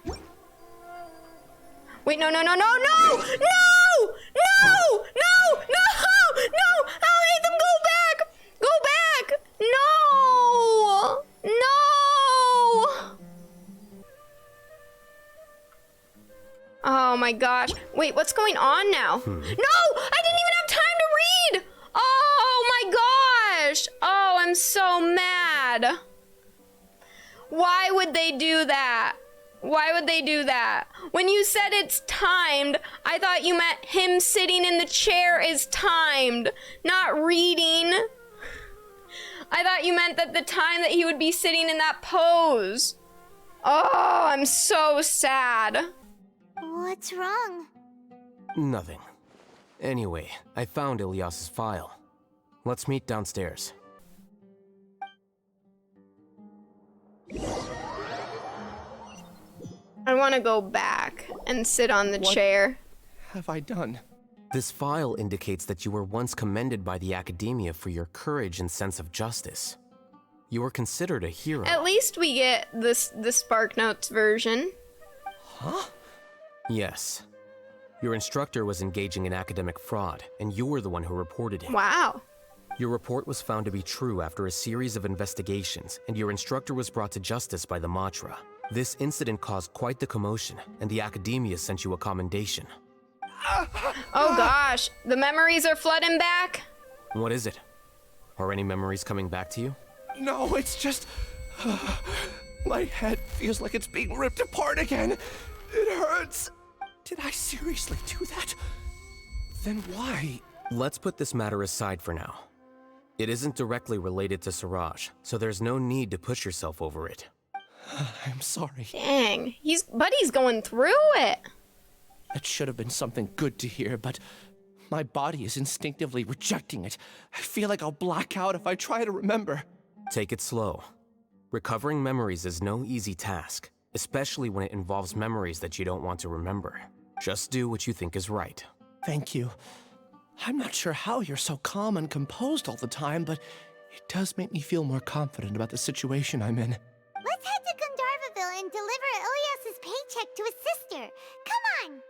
B: Wait, no, no, no, no, no! No! No! No! No! No! Alhaitham, go back! Go back! No! No! Oh my gosh. Wait, what's going on now? No! I didn't even have time to read! Oh my gosh! Oh, I'm so mad. Why would they do that? Why would they do that? When you said it's timed, I thought you meant him sitting in the chair is timed, not reading. I thought you meant that the time that he would be sitting in that pose. Oh, I'm so sad.
I: What's wrong?
L: Nothing. Anyway, I found Ilyas's file. Let's meet downstairs.
B: I want to go back and sit on the chair.
J: Have I done?
L: This file indicates that you were once commended by the academia for your courage and sense of justice. You were considered a hero.
B: At least we get the SparkNotes version.
L: Huh? Yes. Your instructor was engaging in academic fraud, and you were the one who reported him.
B: Wow.
L: Your report was found to be true after a series of investigations, and your instructor was brought to justice by the Matra. This incident caused quite the commotion, and the academia sent you a commendation.
B: Oh gosh, the memories are flooding back?
L: What is it? Are any memories coming back to you?
J: No, it's just... my head feels like it's being ripped apart again. It hurts. Did I seriously do that? Then why?
L: Let's put this matter aside for now. It isn't directly related to Siraj, so there's no need to push yourself over it.
J: I'm sorry.
B: Dang, Buddy's going through it.
J: That should have been something good to hear, but my body is instinctively rejecting it. I feel like I'll black out if I try to remember.
L: Take it slow. Recovering memories is no easy task, especially when it involves memories that you don't want to remember. Just do what you think is right.
J: Thank you. I'm not sure how you're so calm and composed all the time, but it does make me feel more confident about the situation I'm in.
I: Let's head to Gandharvaville and deliver Ilyas's paycheck to his sister. Come on!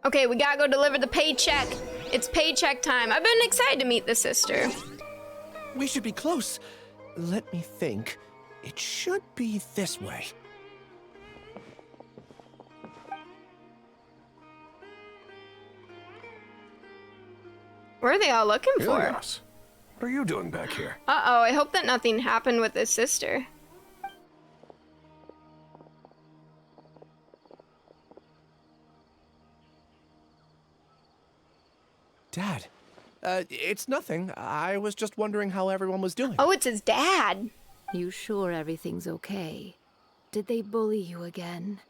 B: Okay, we gotta go deliver the paycheck. It's paycheck time. I've been excited to meet the sister.
J: We should be close. Let me think. It should be this way.
B: Where are they all looking for?
Q: Ilyas, what are you doing back here?
B: Uh-oh, I hope that nothing happened with his sister.
J: Dad, it's nothing. I was just wondering how everyone was doing.
B: Oh, it's his dad.
R: You sure everything's okay? Did they bully you again?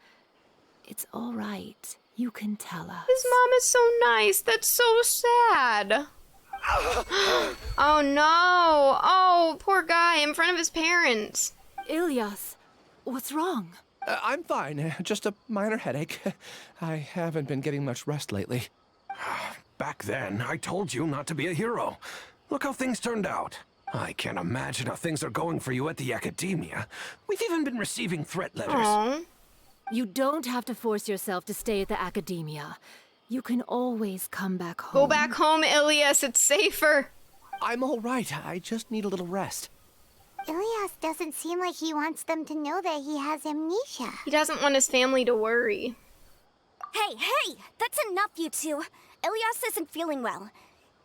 R: It's all right. You can tell us.
B: His mom is so nice. That's so sad. Oh no. Oh, poor guy in front of his parents.
R: Ilyas, what's wrong?
J: I'm fine. Just a minor headache. I haven't been getting much rest lately.
Q: Back then, I told you not to be a hero. Look how things turned out. I can't imagine how things are going for you at the academia. We've even been receiving threat letters.
B: Aww.
R: You don't have to force yourself to stay at the academia. You can always come back home.
B: Go back home, Ilyas. It's safer.
J: I'm all right. I just need a little rest.
I: Ilyas doesn't seem like he wants them to know that he has amnesia.
B: He doesn't want his family to worry.
S: Hey! That's enough, you two. Ilyas isn't feeling well.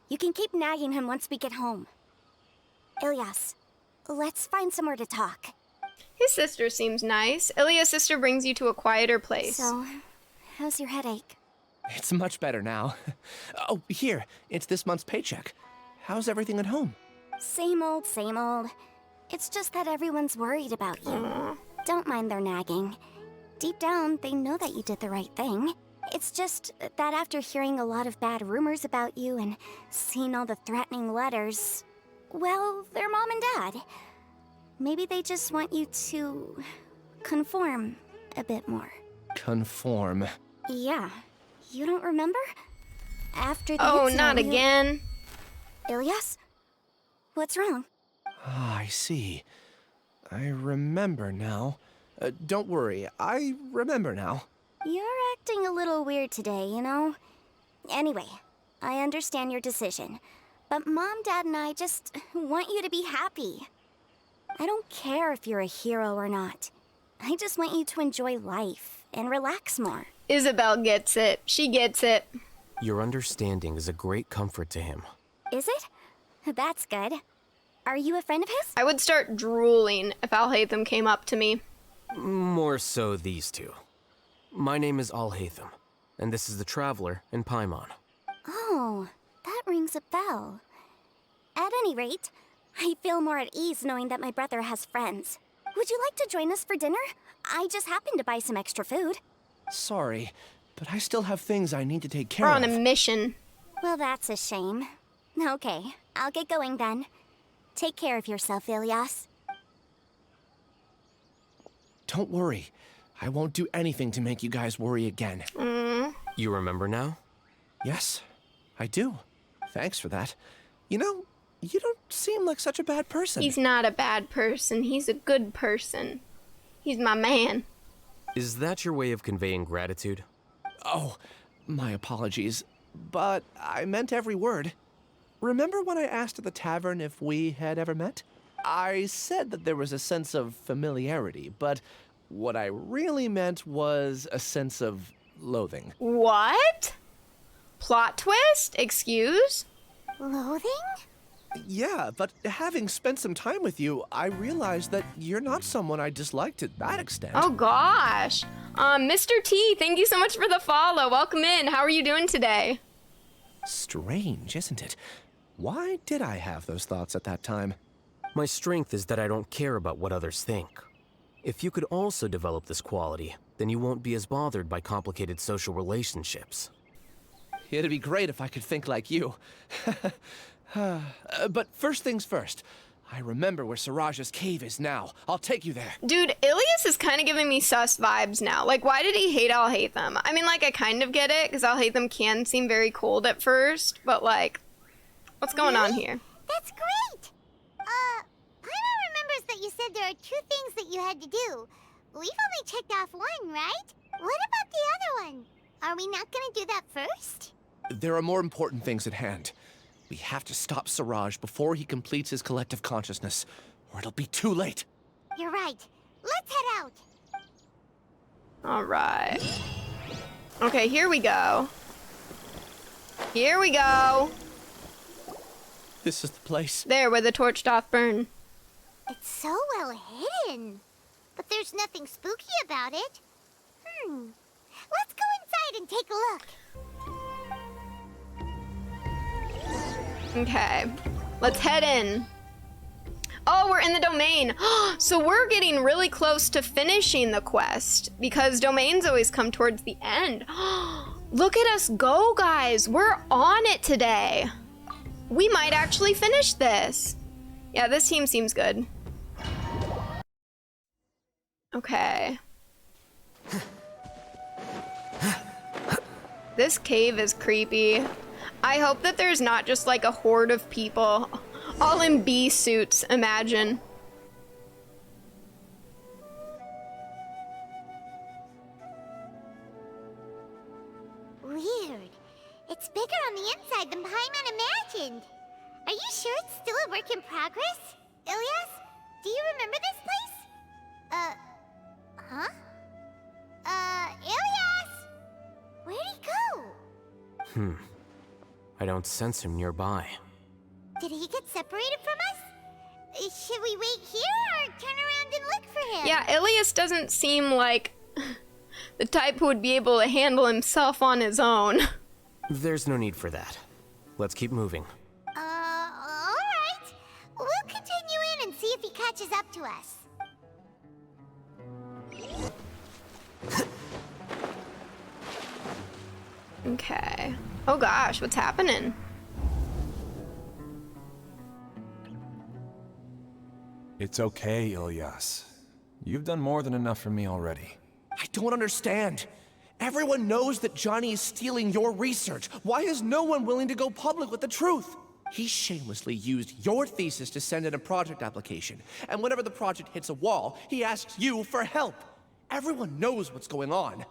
S: You can keep nagging him once we get home. Ilyas, let's find somewhere to talk.
B: His sister seems nice. Ilyas' sister brings you to a quieter place.
S: So, how's your headache?
J: It's much better now. Oh, here. It's this month's paycheck. How's everything at home?
S: Same old, same old. It's just that everyone's worried about you. Don't mind their nagging. Deep down, they know that you did the right thing. It's just that after hearing a lot of bad rumors about you and seeing all the threatening letters, well, they're mom and dad. Maybe they just want you to conform a bit more.
J: Conform.
S: Yeah. You don't remember? After the
B: Oh,
S: incident,
B: not again.
S: Ilyas? What's wrong?
J: Ah, I see. I remember now. Don't worry, I remember now.
S: You're acting a little weird today, you know? Anyway, I understand your decision. But Mom, Dad, and I just want you to be happy. I don't care if you're a hero or not. I just want you to enjoy life and relax more.
B: Isabel gets it. She gets it.
L: Your understanding is a great comfort to him.
S: Is it? That's good. Are you a friend of his?
B: I would start drooling if Alhaitham came up to me.
L: More so these two. My name is Alhaitham, and this is the Traveler in Paimon.
S: Oh, that rings a bell. At any rate, I feel more at ease knowing that my brother has friends. Would you like to join us for dinner? I just happened to buy some extra food.
J: Sorry, but I still have things I need to take care
B: We're
J: of.
B: on a mission.
S: Well, that's a shame. Okay, I'll get going then. Take care of yourself, Ilyas.
J: Don't worry. I won't do anything to make you guys worry again.
L: You remember now?
J: Yes, I do. Thanks for that. You know, you don't seem like such a bad person.
B: He's not a bad person. He's a good person. He's my man.
L: Is that your way of conveying gratitude?
J: Oh, my apologies. But I meant every word. Remember when I asked at the tavern if we had ever met? I said that there was a sense of familiarity, but what I really meant was a sense of loathing.
B: What? Plot twist? Excuse?
I: Loathing?
J: Yeah, but having spent some time with you, I realized that you're not someone I dislike to that extent.
B: Oh gosh. Mr. T, thank you so much for the follow. Welcome in. How are you doing today?
J: Strange, isn't it? Why did I have those thoughts at that time?
L: My strength is that I don't care about what others think. If you could also develop this quality, then you won't be as bothered by complicated social relationships.
J: It'd be great if I could think like you. But first things first. I remember where Siraj's cave is now. I'll take you there.
B: Dude, Ilias is kind of giving me sus vibes now. Like, why did he hate Alhaitham? I mean, like, I kind of get it, because Alhaitham can seem very cold at first, but, like, what's going on here?
I: That's great! Paimon remembers that you said there are 2 things that you had to do. We've only checked off 1, right? What about the other one? Are we not gonna do that first?
J: There are more important things at hand. We have to stop Siraj before he completes his collective consciousness, or it'll be too late.
I: You're right. Let's head out.
B: All right. Okay, here we go. Here we go.
J: This is the place.
B: There, where the torch doth burn.
I: It's so well hidden. But there's nothing spooky about it. Let's go inside and take a look.
B: Okay, let's head in. Oh, we're in the domain. So we're getting really close to finishing the quest because domains always come towards the end. Look at us go, guys. We're on it today. We might actually finish this. Yeah, this team seems good. Okay. This cave is creepy. I hope that there's not just like a horde of people all in bee suits, imagine.
I: Weird. It's bigger on the inside than Paimon imagined. Are you sure it's still a work in progress? Ilias, do you remember this place? Huh? Ilias! Where'd he go?
L: I don't sense him nearby.
I: Did he get separated from us? Should we wait here or turn around and look for him?
B: Yeah, Ilias doesn't seem like the type who would be able to handle himself on his own.
L: There's no need for that. Let's keep moving.
I: Alright. We'll continue in and see if he catches up to us.
B: Okay. Oh gosh, what's happening?
E: It's okay, Ilyas. You've done more than enough for me already.
J: I don't understand. Everyone knows that Johnny is stealing your research. Why is no one willing to go public with the truth? He shamelessly used your thesis to send in a project application, and whenever the project hits a wall, he asks you for help. Everyone knows what's going on.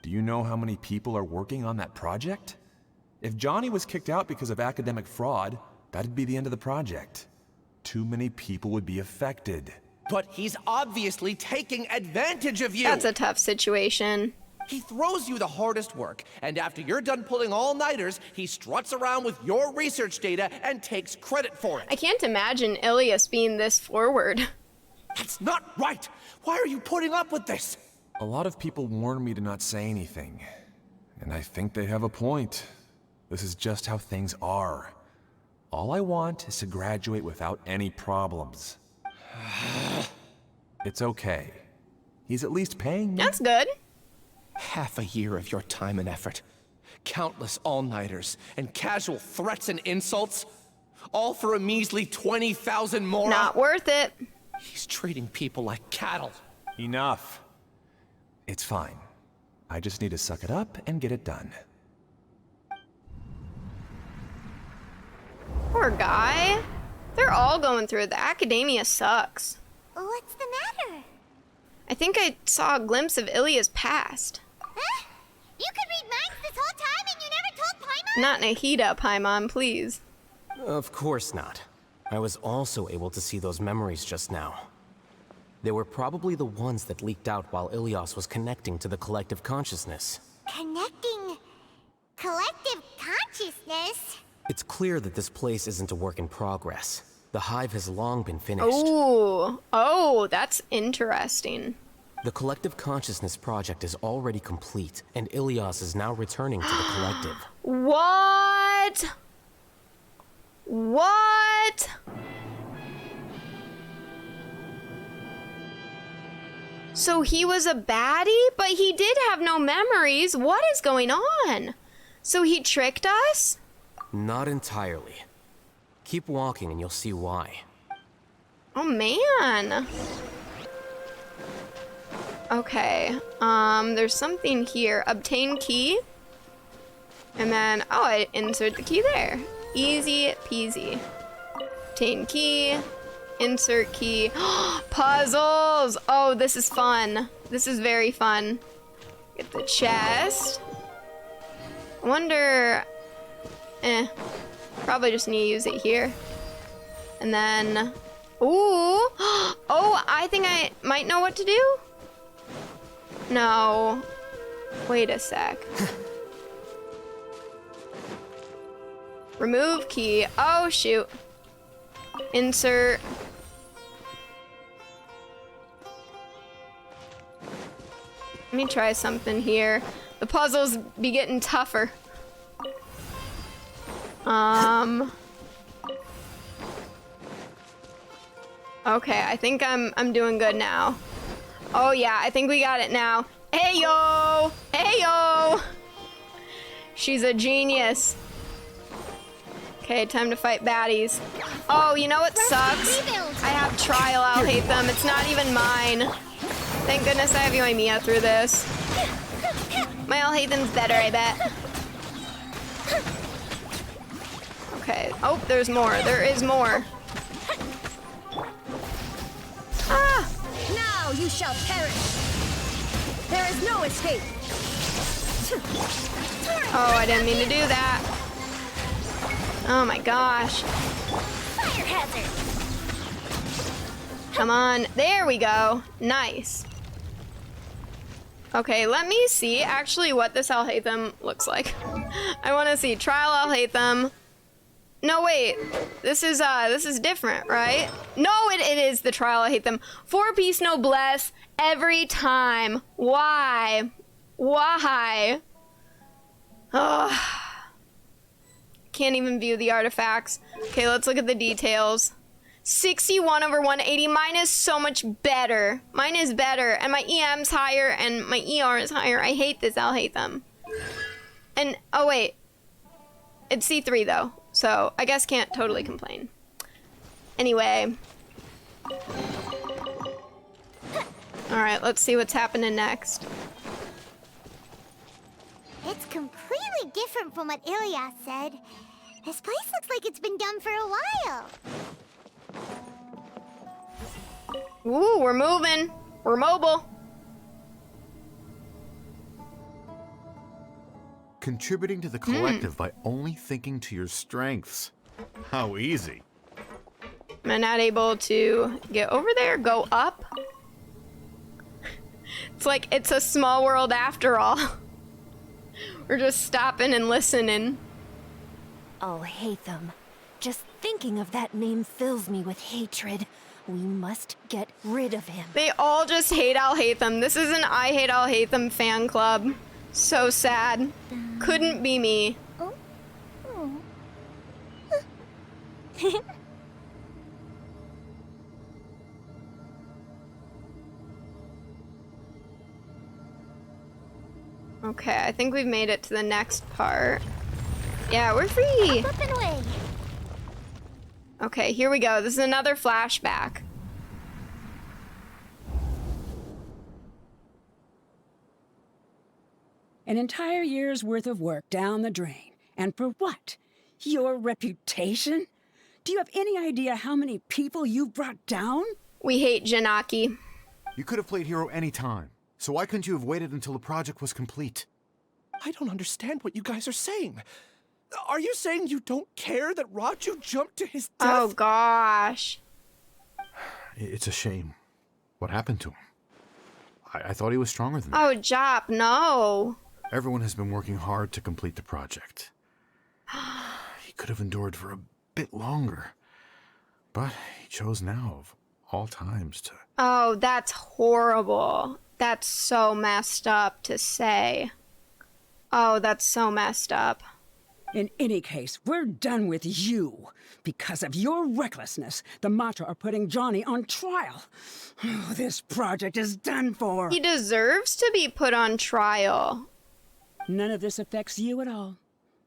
E: Do you know how many people are working on that project? If Johnny was kicked out because of academic fraud, that'd be the end of the project. Too many people would be affected.
J: But he's obviously taking advantage of you!
B: That's a tough situation.
J: He throws you the hardest work, and after you're done pulling all-nighters, he struts around with your research data and takes credit for it.
B: I can't imagine Ilias being this forward.
J: That's not right! Why are you putting up with this?
E: A lot of people warn me to not say anything, and I think they have a point. This is just how things are. All I want is to graduate without any problems. It's okay. He's at least paying me.
B: That's good.
J: Half a year of your time and effort. Countless all-nighters and casual threats and insults. All for a measly 20,000 more.
B: Not worth it.
J: He's treating people like cattle.
E: Enough. It's fine. I just need to suck it up and get it done.
B: Poor guy. They're all going through it. The academia sucks.
I: What's the matter?
B: I think I saw a glimpse of Ilya's past.
I: Huh? You could read minds this whole time and you never told Paimon?
B: Not Nahida, Paimon, please.
L: Of course not. I was also able to see those memories just now. They were probably the ones that leaked out while Ilyas was connecting to the collective consciousness.
I: Connecting collective consciousness?
L: It's clear that this place isn't a work in progress. The hive has long been finished.
B: Oh, that's interesting.
L: The collective consciousness project is already complete, and Ilyas is now returning to the collective.
B: What? What? So he was a baddie, but he did have no memories. What is going on? So he tricked us?
L: Not entirely. Keep walking and you'll see why.
B: Oh man. Okay, there's something here. Obtain key. And then, oh, I insert the key there. Easy peasy. Obtain key. Insert key. Puzzles! Oh, this is fun. This is very fun. Get the chest. I wonder... Probably just need to use it here. And then... Ooh! Oh, I think I might know what to do? No. Wait a sec. Remove key. Oh, shoot. Insert. Let me try something here. The puzzles be getting tougher. Okay, I think I'm doing good now. Oh yeah, I think we got it now. Hey yo! Hey yo! She's a genius. Okay, time to fight baddies. Oh, you know what sucks? I have trial Alhaitham. It's not even mine. Thank goodness I have Yoimiya through this. My Alhaitham's better, I bet. Okay. Oh, there's more. There is more. Ah!
T: Now you shall perish. There is no escape.
B: Oh, I didn't mean to do that. Oh my gosh.
T: Fire hazard.
B: Come on. There we go. Nice. Okay, let me see actually what this Alhaitham looks like. I want to see trial Alhaitham. No, wait. This is different, right? No, it is the trial Alhaitham. 4-piece noblesse every time. Why? Why? Ugh. Can't even view the artifacts. Okay, let's look at the details. 61 over 180. Mine is so much better. Mine is better. And my EM's higher and my ER is higher. I hate this Alhaitham. And, oh wait. It's C3 though. So, I guess can't totally complain. Anyway. Alright, let's see what's happening next.
I: It's completely different from what Ilyas said. This place looks like it's been done for a while.
B: Ooh, we're moving. We're mobile.
U: Contributing to the collective by only thinking to your strengths. How easy.
B: Am I not able to get over there? Go up? It's like it's a small world after all. We're just stopping and listening.
R: Alhaitham. Just thinking of that name fills me with hatred. We must get rid of him.
B: They all just hate Alhaitham. This is an I Hate Alhaitham fan club. So sad. Couldn't be me. Okay, I think we've made it to the next part. Yeah, we're free.
I: Up and away.
B: Okay, here we go. This is another flashback.
P: An entire year's worth of work down the drain. And for what? Your reputation? Do you have any idea how many people you brought down?
B: We hate Janaki.
U: You could have played hero any time, so why couldn't you have waited until the project was complete?
J: I don't understand what you guys are saying. Are you saying you don't care that Raju jumped to his death?
B: Oh gosh.
U: It's a shame. What happened to him? I thought he was stronger than that.
B: Oh, Jop, no.
U: Everyone has been working hard to complete the project. He could have endured for a bit longer. But he chose now, of all times, to...
B: Oh, that's horrible. That's so messed up to say. Oh, that's so messed up.
P: In any case, we're done with you. Because of your recklessness, the Matra are putting Johnny on trial. This project is done for.
B: He deserves to be put on trial.
P: None of this affects you at all.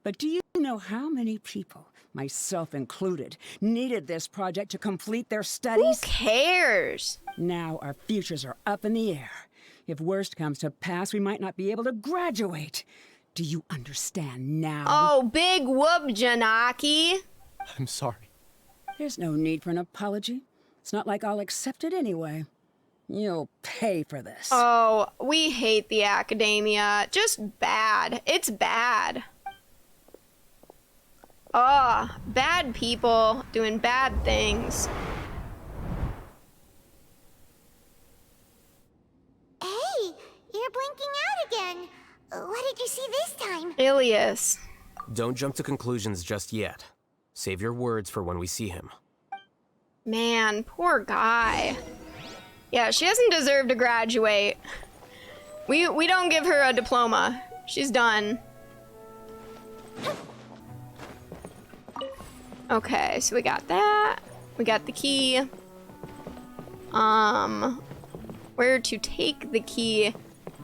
P: But do you know how many people, myself included, needed this project to complete their studies?
B: Who cares?
P: Now our futures are up in the air. If worst comes to pass, we might not be able to graduate. Do you understand now?
B: Oh, big whoop, Janaki.
J: I'm sorry.
P: There's no need for an apology. It's not like I'll accept it anyway. You'll pay for this.
B: Oh, we hate the academia. Just bad. It's bad. Oh, bad people doing bad things.
I: Hey, you're blinking out again. What did you see this time?
B: Ilias.
L: Don't jump to conclusions just yet. Save your words for when we see him.
B: Man, poor guy. Yeah, she doesn't deserve to graduate. We don't give her a diploma. She's done. Okay, so we got that. We got the key. Where to take the key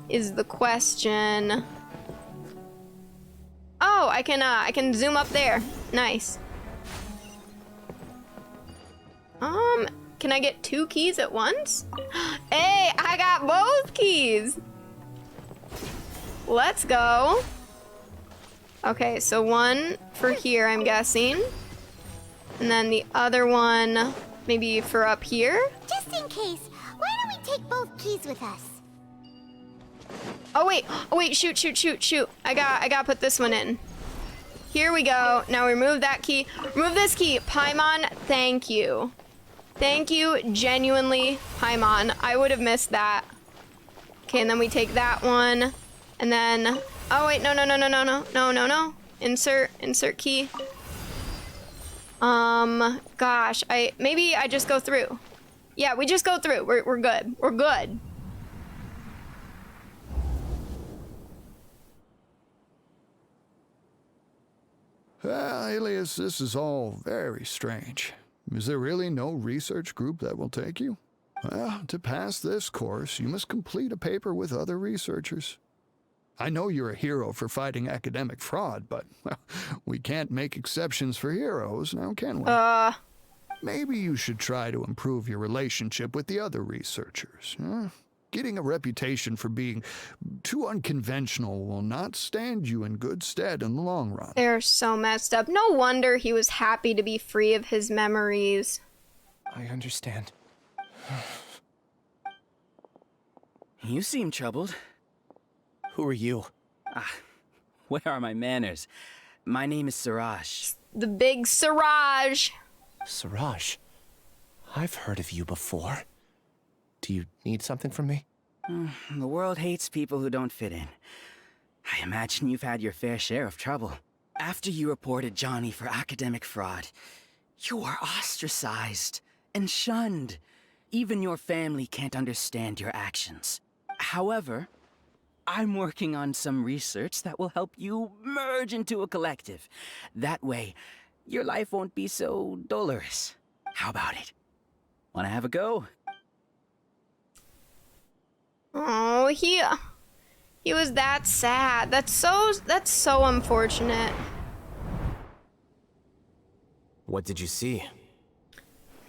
B: is the question. Oh, I can zoom up there. Nice. Can I get 2 keys at once? Hey, I got both keys. Let's go. Okay, so one for here, I'm guessing. And then the other one, maybe for up here?
I: Just in case, why don't we take both keys with us?
B: Oh wait, shoot. I got to put this one in. Here we go. Now remove that key. Remove this key. Paimon, thank you. Thank you, genuinely, Paimon. I would have missed that. Okay, and then we take that one. And then, oh wait, no. Insert key. Gosh, maybe I just go through. Yeah, we just go through. We're good. We're good.
A: Ilias, this is all very strange. Is there really no research group that will take you? Well, to pass this course, you must complete a paper with other researchers. I know you're a hero for fighting academic fraud, but well, we can't make exceptions for heroes, now can we? Maybe you should try to improve your relationship with the other researchers. Getting a reputation for being too unconventional will not stand you in good stead in the long run.
B: They're so messed up. No wonder he was happy to be free of his memories.
J: I understand.
V: You seem troubled.
J: Who are you?
V: Where are my manners? My name is Siraj.
B: The big Siraj.
J: Siraj? I've heard of you before. Do you need something from me?
V: The world hates people who don't fit in. I imagine you've had your fair share of trouble. After you reported Johnny for academic fraud, you are ostracized and shunned. Even your family can't understand your actions. However, I'm working on some research that will help you merge into a collective. That way, your life won't be so dolorous. How about it? Wanna have a go?
B: Oh, he was that sad. That's so unfortunate.
L: What did you see?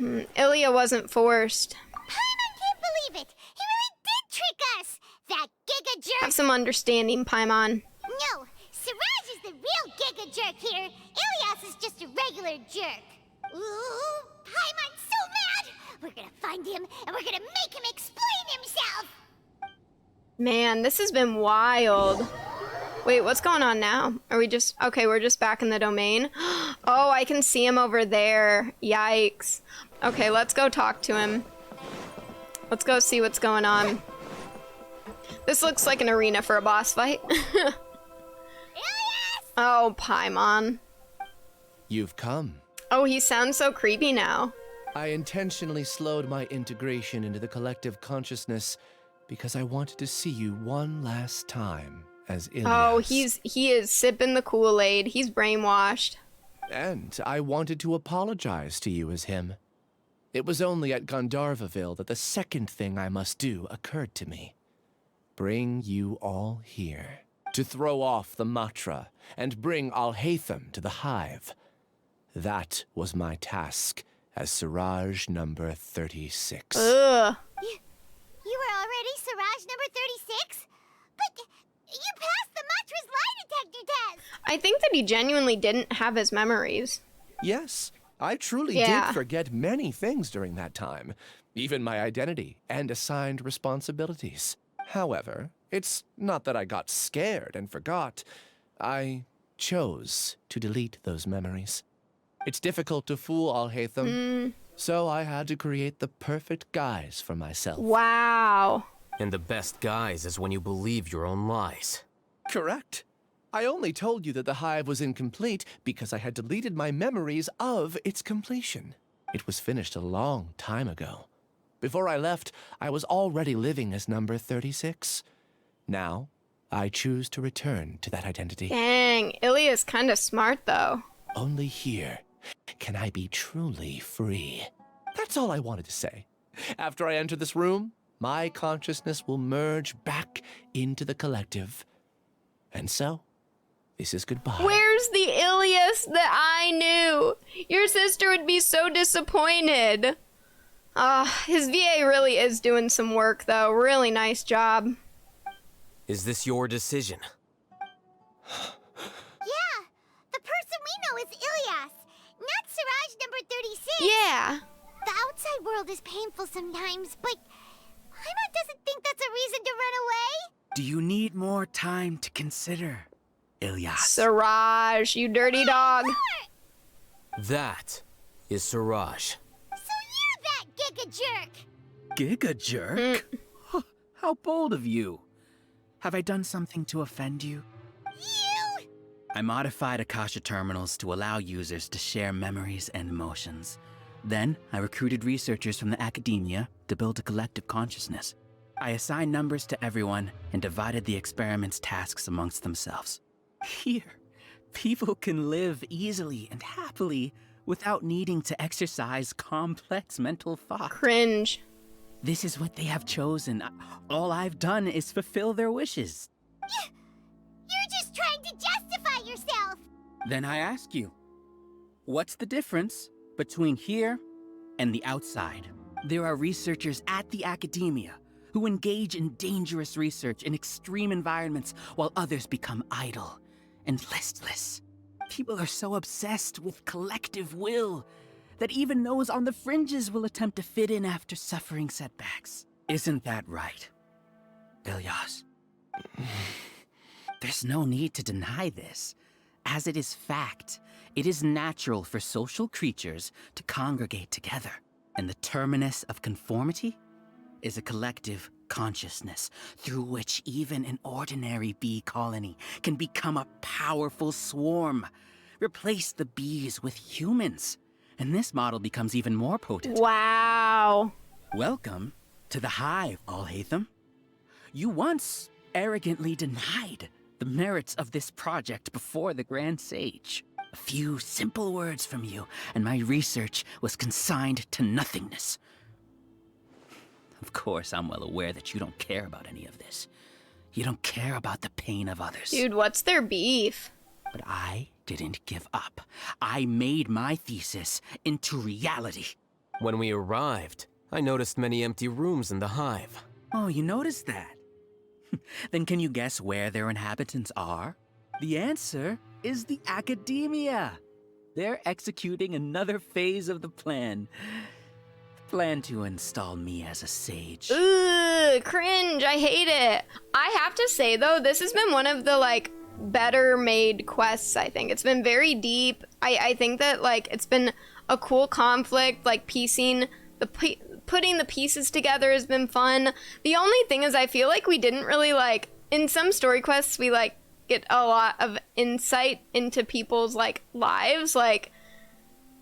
B: Ilya wasn't forced.
I: Paimon can't believe it! He really did trick us! that Giga Jerk?
B: Have some understanding, Paimon.
I: No, Siraj is the real Giga Jerk here. Ilias is just a regular jerk. Ooh, Paimon's so mad! We're gonna find him, and we're gonna make him explain himself!
B: Man, this has been wild. Wait, what's going on now? Are we just... Okay, we're just back in the domain. Oh, I can see him over there. Yikes. Okay, let's go talk to him. Let's go see what's going on. This looks like an arena for a boss fight. Oh, Paimon.
J: You've come.
B: Oh, he sounds so creepy now.
J: I intentionally slowed my integration into the collective consciousness because I wanted to see you one last time as Ilias.
B: Oh, he is sipping the Kool-Aid. He's brainwashed.
J: And I wanted to apologize to you as him. It was only at Gandharvaville that the second thing I must do occurred to me. Bring you all here to throw off the mantra and bring Alhaitham to the hive. That was my task as Siraj number 36.
B: Ugh.
I: You were already Siraj number 36? But you passed the Matra's lie detector test!
B: I think that he genuinely didn't have his memories.
J: Yes, I truly
B: Yeah.
J: did forget many things during that time, even my identity and assigned responsibilities. However, it's not that I got scared and forgot. I chose to delete those memories. It's difficult to fool Alhaitham, so I had to create the perfect guise for myself.
B: Wow.
L: And the best guise is when you believe your own lies.
J: Correct. I only told you that the hive was incomplete because I had deleted my memories of its completion. It was finished a long time ago. Before I left, I was already living as number 36. Now, I choose to return to that identity.
B: Dang, Ilia's kind of smart though.
J: Only here can I be truly free. That's all I wanted to say. After I enter this room, my consciousness will merge back into the collective. And so, this is goodbye.
B: Where's the Ilias that I knew? Your sister would be so disappointed. His VA really is doing some work though. Really nice job.
L: Is this your decision?
I: Yeah, the person we know is Ilias, not Siraj number 36.
B: Yeah.
I: The outside world is painful sometimes, but Paimon doesn't think that's a reason to run away.
V: Do you need more time to consider, Ilias?
B: Siraj, you dirty dog.
L: That is Siraj.
I: So you're that Giga Jerk.
V: Giga Jerk? Huh, how bold of you. Have I done something to offend you?
I: You!
V: I modified Akasha terminals to allow users to share memories and emotions. Then, I recruited researchers from the academia to build a collective consciousness. I assigned numbers to everyone and divided the experiment's tasks amongst themselves. Here, people can live easily and happily without needing to exercise complex mental thought.
B: Cringe.
V: This is what they have chosen. All I've done is fulfill their wishes.
I: You're just trying to justify yourself.
V: Then I ask you, what's the difference between here and the outside? There are researchers at the academia who engage in dangerous research in extreme environments while others become idle and listless. People are so obsessed with collective will that even those on the fringes will attempt to fit in after suffering setbacks. Isn't that right, Ilias? There's no need to deny this, as it is fact. It is natural for social creatures to congregate together, and the terminus of conformity is a collective consciousness through which even an ordinary bee colony can become a powerful swarm. Replace the bees with humans, and this model becomes even more potent.
B: Wow.
V: Welcome to the hive, Alhaitham. You once arrogantly denied the merits of this project before the Grand Sage. A few simple words from you, and my research was consigned to nothingness. Of course, I'm well aware that you don't care about any of this. You don't care about the pain of others.
B: Dude, what's their beef?
V: But I didn't give up. I made my thesis into reality.
L: When we arrived, I noticed many empty rooms in the hive.
V: Oh, you noticed that? Then can you guess where their inhabitants are? The answer is the academia. They're executing another phase of the plan. The plan to install me as a sage.
B: Ooh, cringe. I hate it. I have to say, though, this has been one of the, like, better made quests, I think. It's been very deep. I think that, like, it's been a cool conflict, like, putting the pieces together has been fun. The only thing is I feel like we didn't really, like, in some story quests, we, like, get a lot of insight into people's, like, lives, like,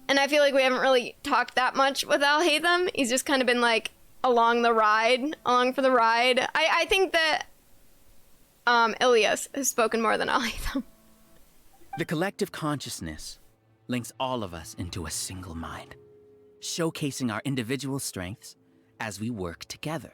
B: and I feel like we haven't really talked that much with Alhaitham. He's just kind of been, like, along for the ride. I think that Ilias has spoken more than Alhaitham.
V: The collective consciousness links all of us into a single mind, showcasing our individual strengths as we work together.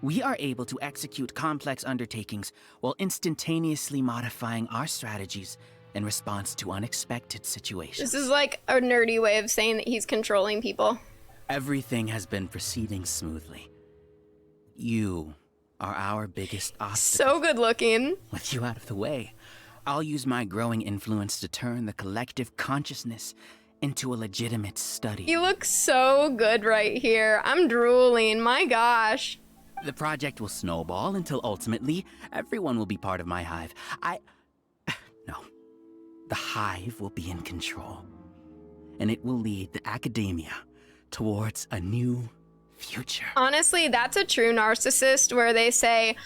V: We are able to execute complex undertakings while instantaneously modifying our strategies in response to unexpected situations.
B: This is like a nerdy way of saying that he's controlling people.
V: Everything has been proceeding smoothly. You are our biggest obstacle.
B: So good looking.
V: With you out of the way, I'll use my growing influence to turn the collective consciousness into a legitimate study.
B: You look so good right here. I'm drooling, my gosh.
V: The project will snowball until ultimately everyone will be part of my hive. No. The hive will be in control. And it will lead the academia towards a new future.
B: Honestly, that's a true narcissist where they say,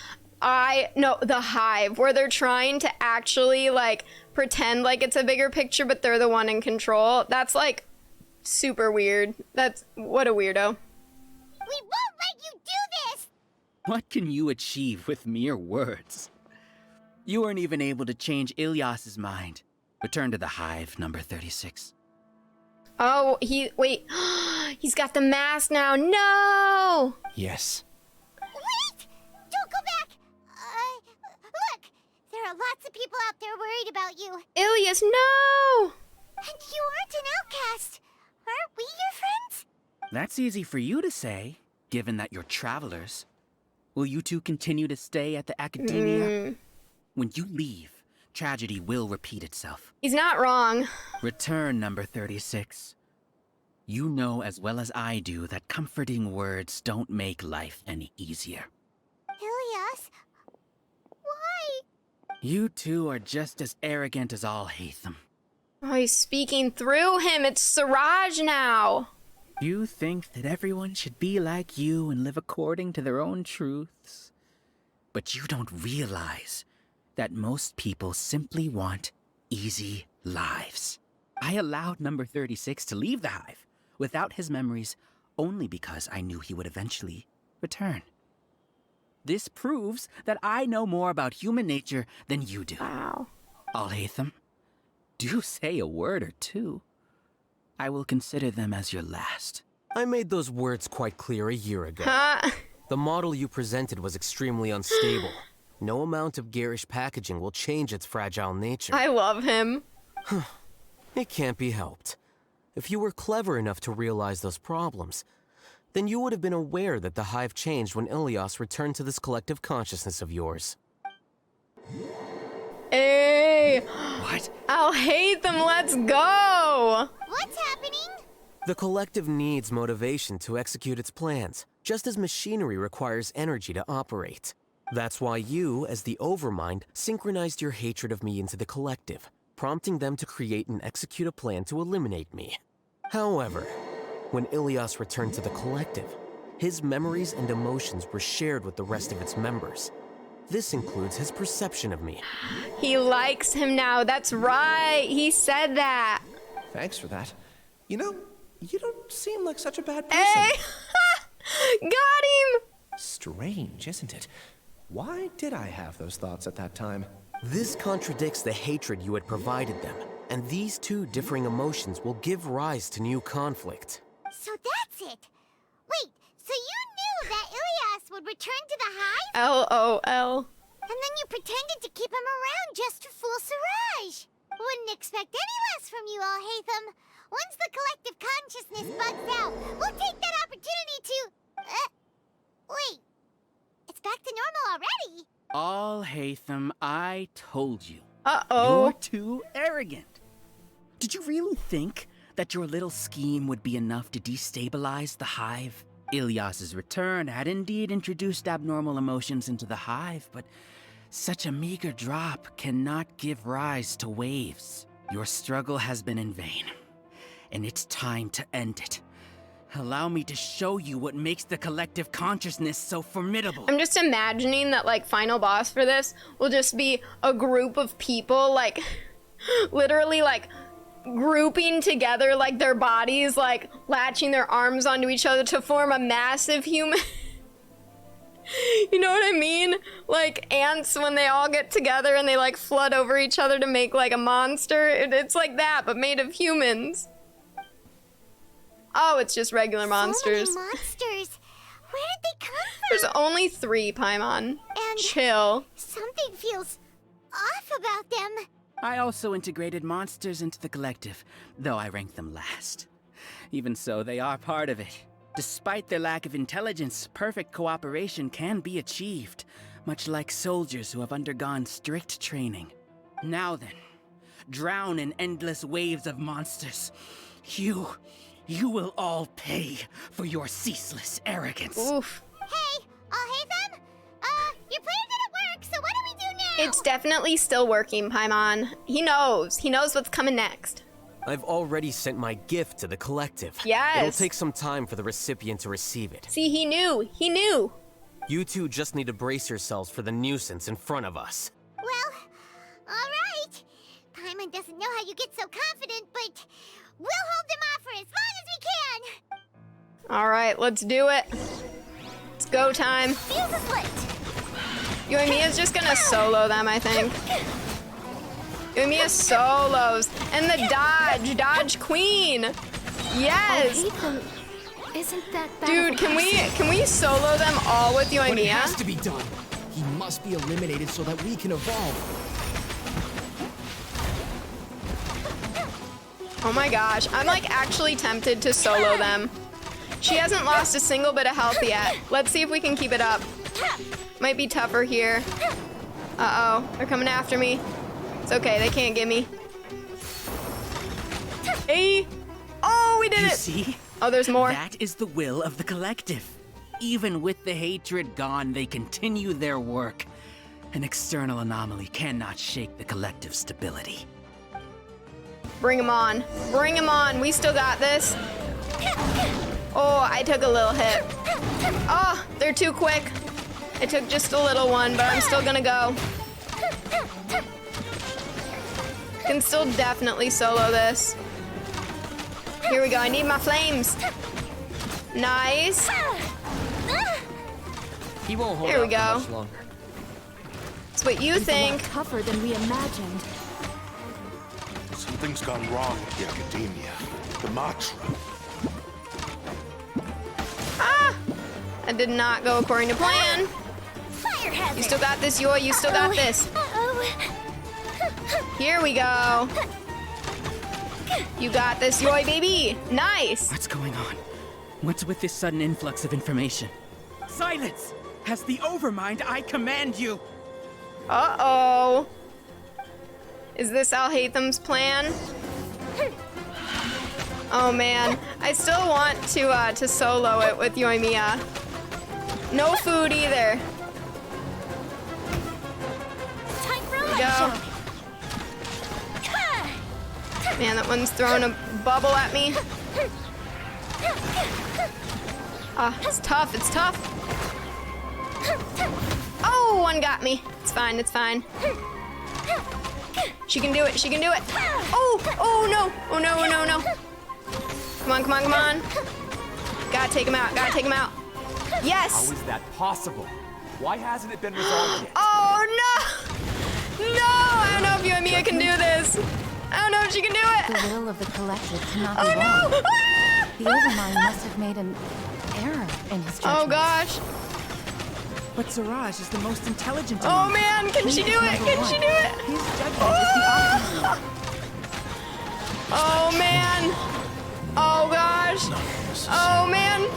B: the hive, where they're trying to actually, like, pretend like it's a bigger picture, but they're the one in control. That's, like, super weird. What a weirdo.
I: We won't let you do this!
V: What can you achieve with mere words? You weren't even able to change Ilyas's mind. Return to the hive, number 36.
B: Oh, wait. He's got the mask now. No!
V: Yes.
I: Wait! Don't go back! Look! There are lots of people out there worried about you.
B: Ilias, no!
I: And you aren't an outcast. Aren't we your friends?
V: That's easy for you to say, given that you're travelers. Will you two continue to stay at the academia? When you leave, tragedy will repeat itself.
B: He's not wrong.
V: Return, number 36. You know as well as I do that comforting words don't make life any easier.
I: Ilias? Why?
V: You two are just as arrogant as Alhaitham.
B: Oh, he's speaking through him. It's Siraj now.
V: You think that everyone should be like you and live according to their own truths. But you don't realize that most people simply want easy lives. I allowed number 36 to leave the hive without his memories only because I knew he would eventually return. This proves that I know more about human nature than you do.
B: Wow.
V: Alhaitham, do say a word or two. I will consider them as your last.
L: I made those words quite clear a year ago. The model you presented was extremely unstable. No amount of garish packaging will change its fragile nature.
B: I love him.
L: It can't be helped. If you were clever enough to realize those problems, then you would have been aware that the hive changed when Ilias returned to this collective consciousness of yours.
B: Hey!
V: What?
B: Alhaitham, let's go!
I: What's happening?
L: The collective needs motivation to execute its plans, just as machinery requires energy to operate. That's why you, as the Overmind, synchronized your hatred of me into the collective, prompting them to create and execute a plan to eliminate me. However, when Ilias returned to the collective, his memories and emotions were shared with the rest of its members. This includes his perception of me.
B: He likes him now. That's right. He said that.
J: Thanks for that. You know, you don't seem like such a bad person.
B: Hey! Got him!
J: Strange, isn't it? Why did I have those thoughts at that time?
L: This contradicts the hatred you had provided them, and these two differing emotions will give rise to new conflict.
I: So that's it. Wait, so you knew that Ilias would return to the hive?
B: LOL.
I: And then you pretended to keep him around just to fool Siraj. Wouldn't expect any less from you, Alhaitham. Once the collective consciousness bugs out, we'll take that opportunity to... Wait. It's back to normal already.
V: Alhaitham, I told you.
B: Uh-oh.
V: You're too arrogant. Did you really think that your little scheme would be enough to destabilize the hive? Ilyas's return had indeed introduced abnormal emotions into the hive, but such a meager drop cannot give rise to waves. Your struggle has been in vain, and it's time to end it. Allow me to show you what makes the collective consciousness so formidable.
B: I'm just imagining that, like, final boss for this will just be a group of people, like, literally, like, grouping together, like, their bodies, like, latching their arms onto each other to form a massive human. You know what I mean? Like ants when they all get together and they, like, flood over each other to make, like, a monster. It's like that, but made of humans. Oh, it's just regular monsters.
I: So many monsters. Where did they come from?
B: There's only 3, Paimon.
I: And
B: chill.
I: Something feels off about them.
V: I also integrated monsters into the collective, though I ranked them last. Even so, they are part of it. Despite their lack of intelligence, perfect cooperation can be achieved, much like soldiers who have undergone strict training. Now then, drown in endless waves of monsters. You will all pay for your ceaseless arrogance.
B: Oof.
I: Hey, Alhaitham? Your plan didn't work, so what do we do now?
B: It's definitely still working, Paimon. He knows. He knows what's coming next.
L: I've already sent my gift to the collective.
B: Yes.
L: It'll take some time for the recipient to receive it.
B: See, he knew. He knew.
L: You two just need to brace yourselves for the nuisance in front of us.
I: Well, alright. Paimon doesn't know how you get so confident, but we'll hold them off for as long as we can.
B: Alright, let's do it. It's go time.
I: Fuse is lit.
B: Yoimiya's just gonna solo them, I think. Yoimiya solos. And the dodge. Dodge queen. Yes.
R: Isn't that bad?
B: Dude, can we solo them all with Yoimiya?
F: But it has to be done. He must be eliminated so that we can evolve.
B: Oh my gosh, I'm like actually tempted to solo them. She hasn't lost a single bit of health yet. Let's see if we can keep it up. Might be tougher here. Uh-oh, they're coming after me. It's okay, they can't get me. Hey! Oh, we did it!
V: You see?
B: Oh, there's more.
V: That is the will of the collective. Even with the hatred gone, they continue their work. An external anomaly cannot shake the collective stability.
B: Bring him on. Bring him on. We still got this. Oh, I took a little hit. Oh, they're too quick. I took just a little one, but I'm still gonna go. Can still definitely solo this. Here we go. I need my flames. Nice.
K: He won't hold
B: Here we
K: out
B: go.
K: for much longer.
B: It's what you think.
R: It's a lot tougher than we imagined.
C: Something's gone wrong at the Academia. The mantra.
B: Ah! That did not go according to plan.
I: Fire hazard.
B: You still got this, Yoi. You still got this. Here we go. You got this, Yoi, baby. Nice.
V: What's going on? What's with this sudden influx of information? Silence! As the Overmind, I command you!
B: Uh-oh. Is this Alhaitham's plan? Oh man, I still want to solo it with Yoimiya. No food either.
I: Time for
B: Go. Man, that one's throwing a bubble at me. Ah, it's tough, it's tough. Oh, one got me. It's fine, it's fine. She can do it, she can do it. Oh, oh no, oh no, oh no, no. Come on, come on, come on. Gotta take him out, gotta take him out. Yes!
E: How is that possible? Why hasn't it been resolved yet?
B: Oh no! No! I don't know if Yoimiya can do this. I don't know if she can do it.
G: The will of the collective cannot
B: Oh
G: be wrong.
B: no! Ah!
G: The Overmind must have made an error in his judgment.
B: Oh gosh.
V: But Siraj is the most intelligent
B: Oh
V: among
B: man, can she do it? Can she do it?
V: His judgment is the optimum.
B: Oh man. Oh gosh. Oh man.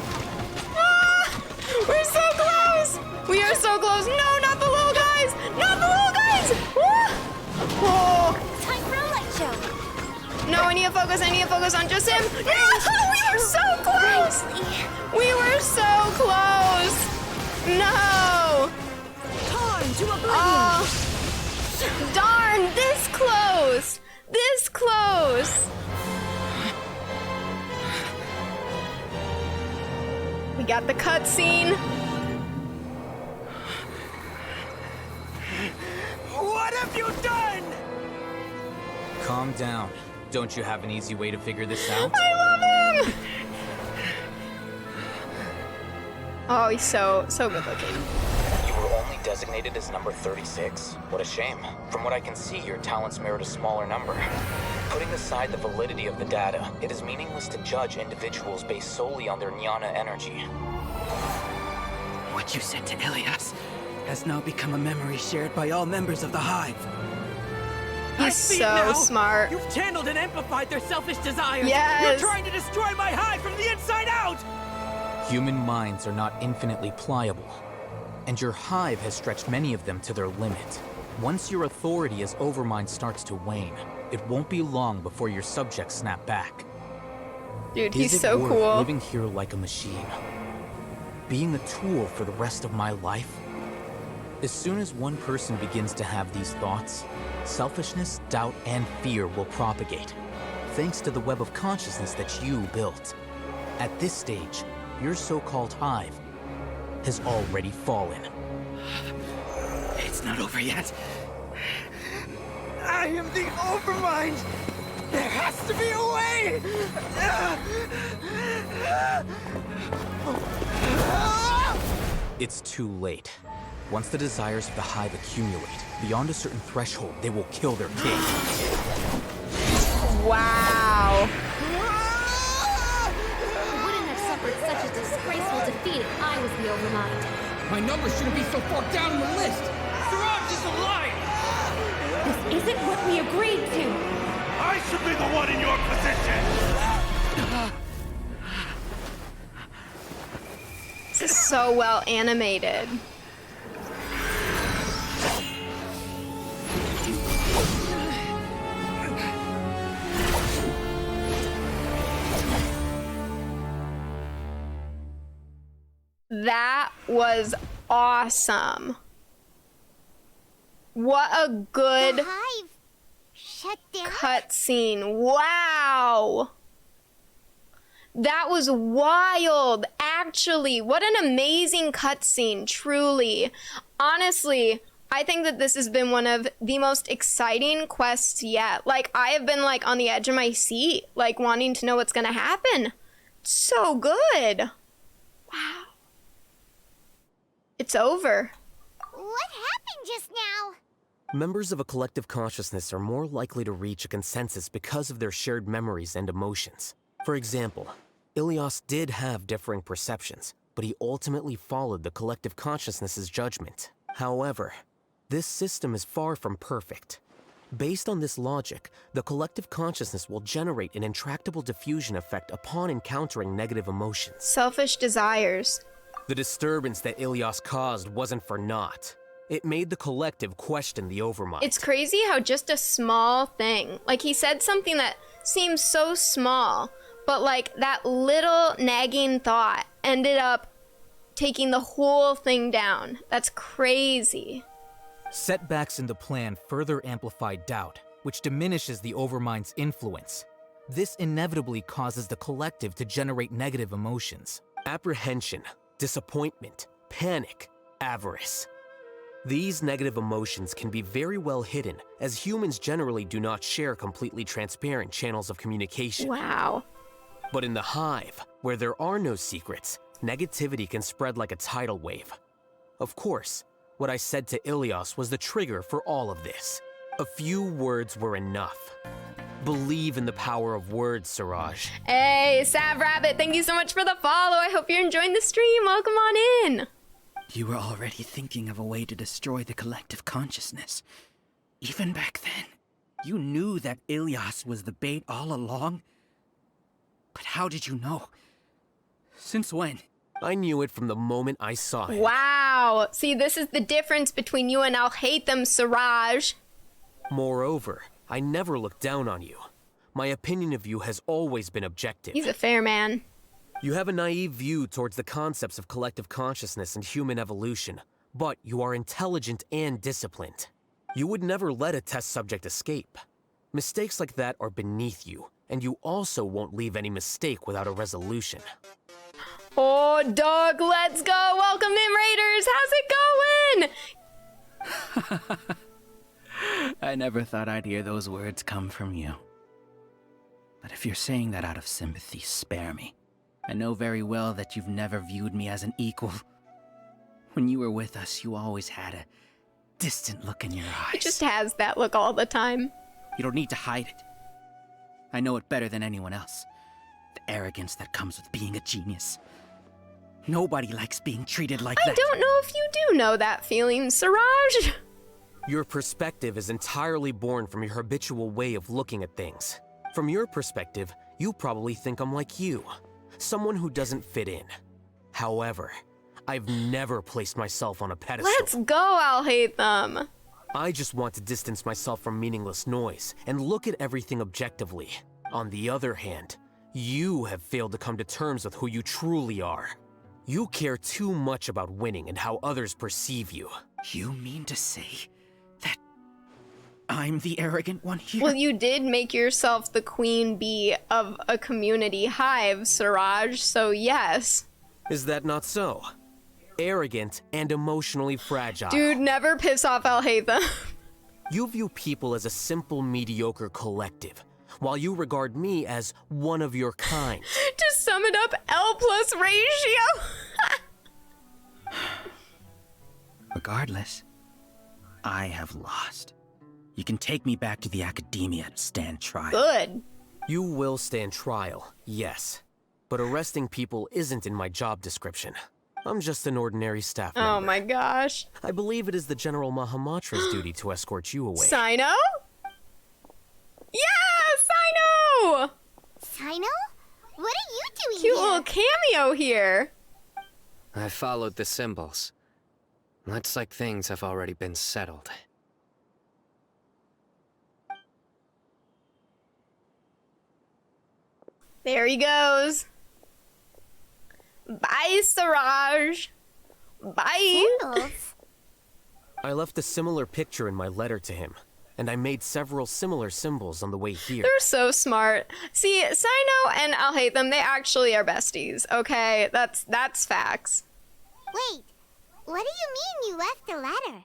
B: Ah! We're so close. We are so to focus. I need to focus on just him. No! We were so close. We were so close. No.
T: Torn to oblivion.
B: Oh, darn! This close. This close. We got the cutscene.
F: What have you done?
O: Calm down. Don't you have an easy way to figure this out?
B: I love him! Oh, he's so good looking.
O: You were only designated as number 36. What a shame. From what I can see, your talents merit a smaller number. Putting aside the validity of the data, it is meaningless to judge individuals based solely on their jnana energy.
V: What you said to Ilias has now become a memory shared by all members of the Hive.
B: He's so smart.
F: You've channeled and amplified their selfish desires.
B: Yes.
F: You're trying to destroy my hive from the inside out.
O: Human minds are not infinitely pliable, and your hive has stretched many of them to their limit. Once your authority as Overmind starts to wane, it won't be long before your subjects snap back.
B: Dude,
O: Is
B: he's
O: it
B: so
O: worth
B: cool.
O: living here like a machine? Being a tool for the rest of my life? As soon as one person begins to have these thoughts, selfishness, doubt, and fear will propagate, thanks to the web of consciousness that you built. At this stage, your so-called hive has already fallen.
V: It's not over yet. I am the Overmind. There has to be a way.
O: It's too late. Once the desires of the hive accumulate, beyond a certain threshold, they will kill their king.
B: Wow.
D: I wouldn't have suffered such a disgraceful defeat if I was the Overmind.
F: My number shouldn't be so far down on the list. Siraj is alive.
D: This isn't what we agreed to.
C: I should be the one in your position.
B: This is so well animated. That was awesome. What a good
I: The hive shut down.
B: cutscene. Wow. That was wild. Actually, what an amazing cutscene, truly. Honestly, I think that this has been one of the most exciting quests yet. Like, I have been like on the edge of my seat, like wanting to know what's gonna happen. So good. Wow. It's over.
I: What happened just now?
L: Members of a collective consciousness are more likely to reach a consensus because of their shared memories and emotions. For example, Ilias did have differing perceptions, but he ultimately followed the collective consciousness's judgment. However, this system is far from perfect. Based on this logic, the collective consciousness will generate an intractable diffusion effect upon encountering negative emotions.
B: Selfish desires.
L: The disturbance that Ilias caused wasn't for naught. It made the collective question the Overmind.
B: It's crazy how just a small thing, like he said something that seems so small, but like that little nagging thought ended up taking the whole thing down. That's crazy.
O: Setbacks in the plan further amplify doubt, which diminishes the Overmind's influence. This inevitably causes the collective to generate negative emotions.
L: Apprehension, disappointment, panic, avarice. These negative emotions can be very well hidden, as humans generally do not share completely transparent channels of communication.
B: Wow.
L: But in the hive, where there are no secrets, negativity can spread like a tidal wave. Of course, what I said to Ilias was the trigger for all of this. A few words were enough. Believe in the power of words, Siraj.
B: Hey, Sav Rabbit, thank you so much for the follow. I hope you're enjoying the stream. Welcome on in.
V: You were already thinking of a way to destroy the collective consciousness. Even back then, you knew that Ilias was the bait all along. But how did you know? Since when?
L: I knew it from the moment I saw him.
B: Wow. See, this is the difference between you and Alhaitham, Siraj.
L: Moreover, I never looked down on you. my opinion of you has always been objective.
B: He's a fair man.
L: You have a naive view towards the concepts of collective consciousness and human evolution, but you are intelligent and disciplined. You would never let a test subject escape. Mistakes like that are beneath you, and you also won't leave any mistake without a resolution.
B: Oh, dog, let's go. Welcome in, Raiders. How's it going?
V: I never thought I'd hear those words come from you. But if you're saying that out of sympathy, spare me. I know very well that you've never viewed me as an equal. When you were with us, you always had a distant look in your eyes.
B: He just has that look all the time.
V: You don't need to hide it. I know it better than anyone else. The arrogance that comes with being a genius. Nobody likes being treated like that.
B: I don't know if you do know that feeling, Siraj.
L: Your perspective is entirely born from your habitual way of looking at things. From your perspective, you probably think I'm like you, someone who doesn't fit in. However, I've never placed myself on a pedestal.
B: Let's go, Alhaitham.
L: I just want to distance myself from meaningless noise and look at everything objectively. On the other hand, you have failed to come to terms with who you truly are. You care too much about winning and how others perceive you.
V: You mean to say that I'm the arrogant one here?
B: Well, you did make yourself the queen bee of a community hive, Siraj, so yes.
L: Is that not so? Arrogant and emotionally fragile.
B: Dude, never piss off Alhaitham.
L: You view people as a simple, mediocre collective, while you regard me as one of your kind.
B: To sum it up, L plus ratio.
V: Regardless, I have lost. You can take me back to the academia to stand trial.
B: Good.
L: You will stand trial, yes. But arresting people isn't in my job description. I'm just an ordinary staff member.
B: Oh my gosh.
L: I believe it is the General Mahamatra's duty to escort you away.
B: Sino? Yeah, Sino!
I: Sino? What are you doing
B: Cute
I: here?
B: little cameo here.
H: I followed the symbols. Looks like things have already been settled.
B: There he goes. Bye, Siraj. Bye.
L: I left a similar picture in my letter to him, and I made several similar symbols on the way here.
B: They're so smart. See, Sino and Alhaitham, they actually are besties, okay? That's facts.
I: Wait, what do you mean you left a letter?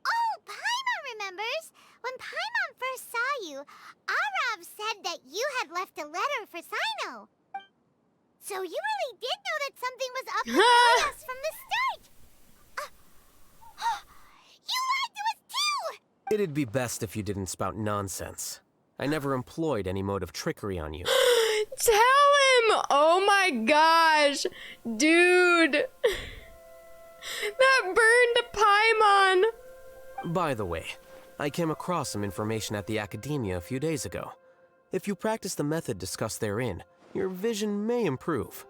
I: Oh, Paimon remembers. When Paimon first saw you, Arav said that you had left a letter for Sino. So you really did know that something was up with Ilias from the start. You lied to us too!
L: It'd be best if you didn't spout nonsense. I never employed any mode of trickery on you.
B: Tell him! Oh my gosh! Dude! That burned Paimon!
L: By the way, I came across some information at the Academia a few days ago. If you practice the method discussed therein, your vision may improve.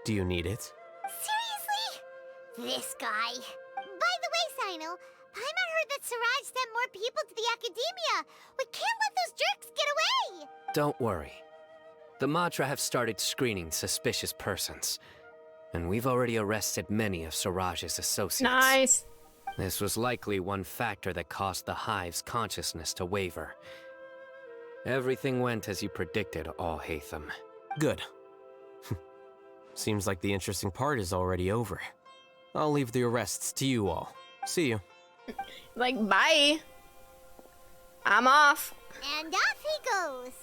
L: Do you need it?
I: Seriously? This guy. By the way, Sino, Paimon heard that Siraj sent more people to the Academia. We can't let those jerks get away!
H: Don't worry. The Matra have started screening suspicious persons. And we've already arrested many of Siraj's associates.
B: Nice.
H: This was likely one factor that caused the Hive's consciousness to waver. Everything went as you predicted, Alhaitham.
L: Good. Seems like the interesting part is already over. I'll leave the arrests to you all. See you.
B: Like, bye. I'm off.
I: And off he goes.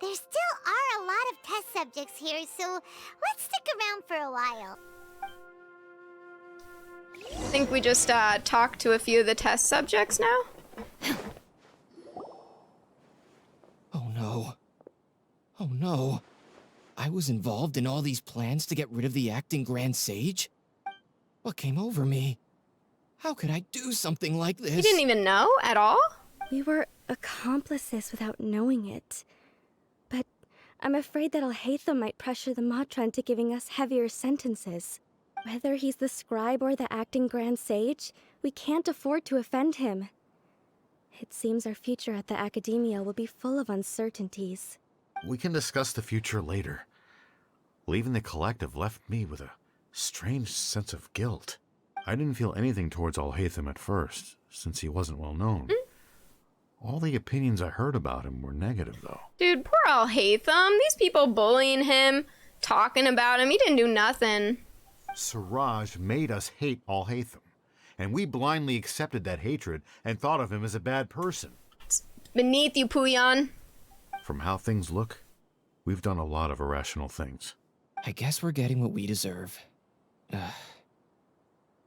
I: There still are a lot of test subjects here, so let's stick around for a while.
B: I think we just talked to a few of the test subjects now.
F: Oh no. Oh no. I was involved in all these plans to get rid of the acting Grand Sage? What came over me? How could I do something like this?
B: You didn't even know at all?
M: We were accomplices without knowing it. But I'm afraid that Alhaitham might pressure the Matra into giving us heavier sentences. Whether he's the scribe or the acting Grand Sage, we can't afford to offend him. It seems our future at the academia will be full of uncertainties.
U: We can discuss the future later. Leaving the collective left me with a strange sense of guilt. I didn't feel anything towards Alhaitham at first, since he wasn't well known. All the opinions I heard about him were negative, though.
B: Dude, poor Alhaitham. These people bullying him, talking about him. He didn't do nothing.
U: Siraj made us hate Alhaitham, and we blindly accepted that hatred and thought of him as a bad person.
B: It's beneath you, Puyan.
U: From how things look, we've done a lot of irrational things.
F: I guess we're getting what we deserve.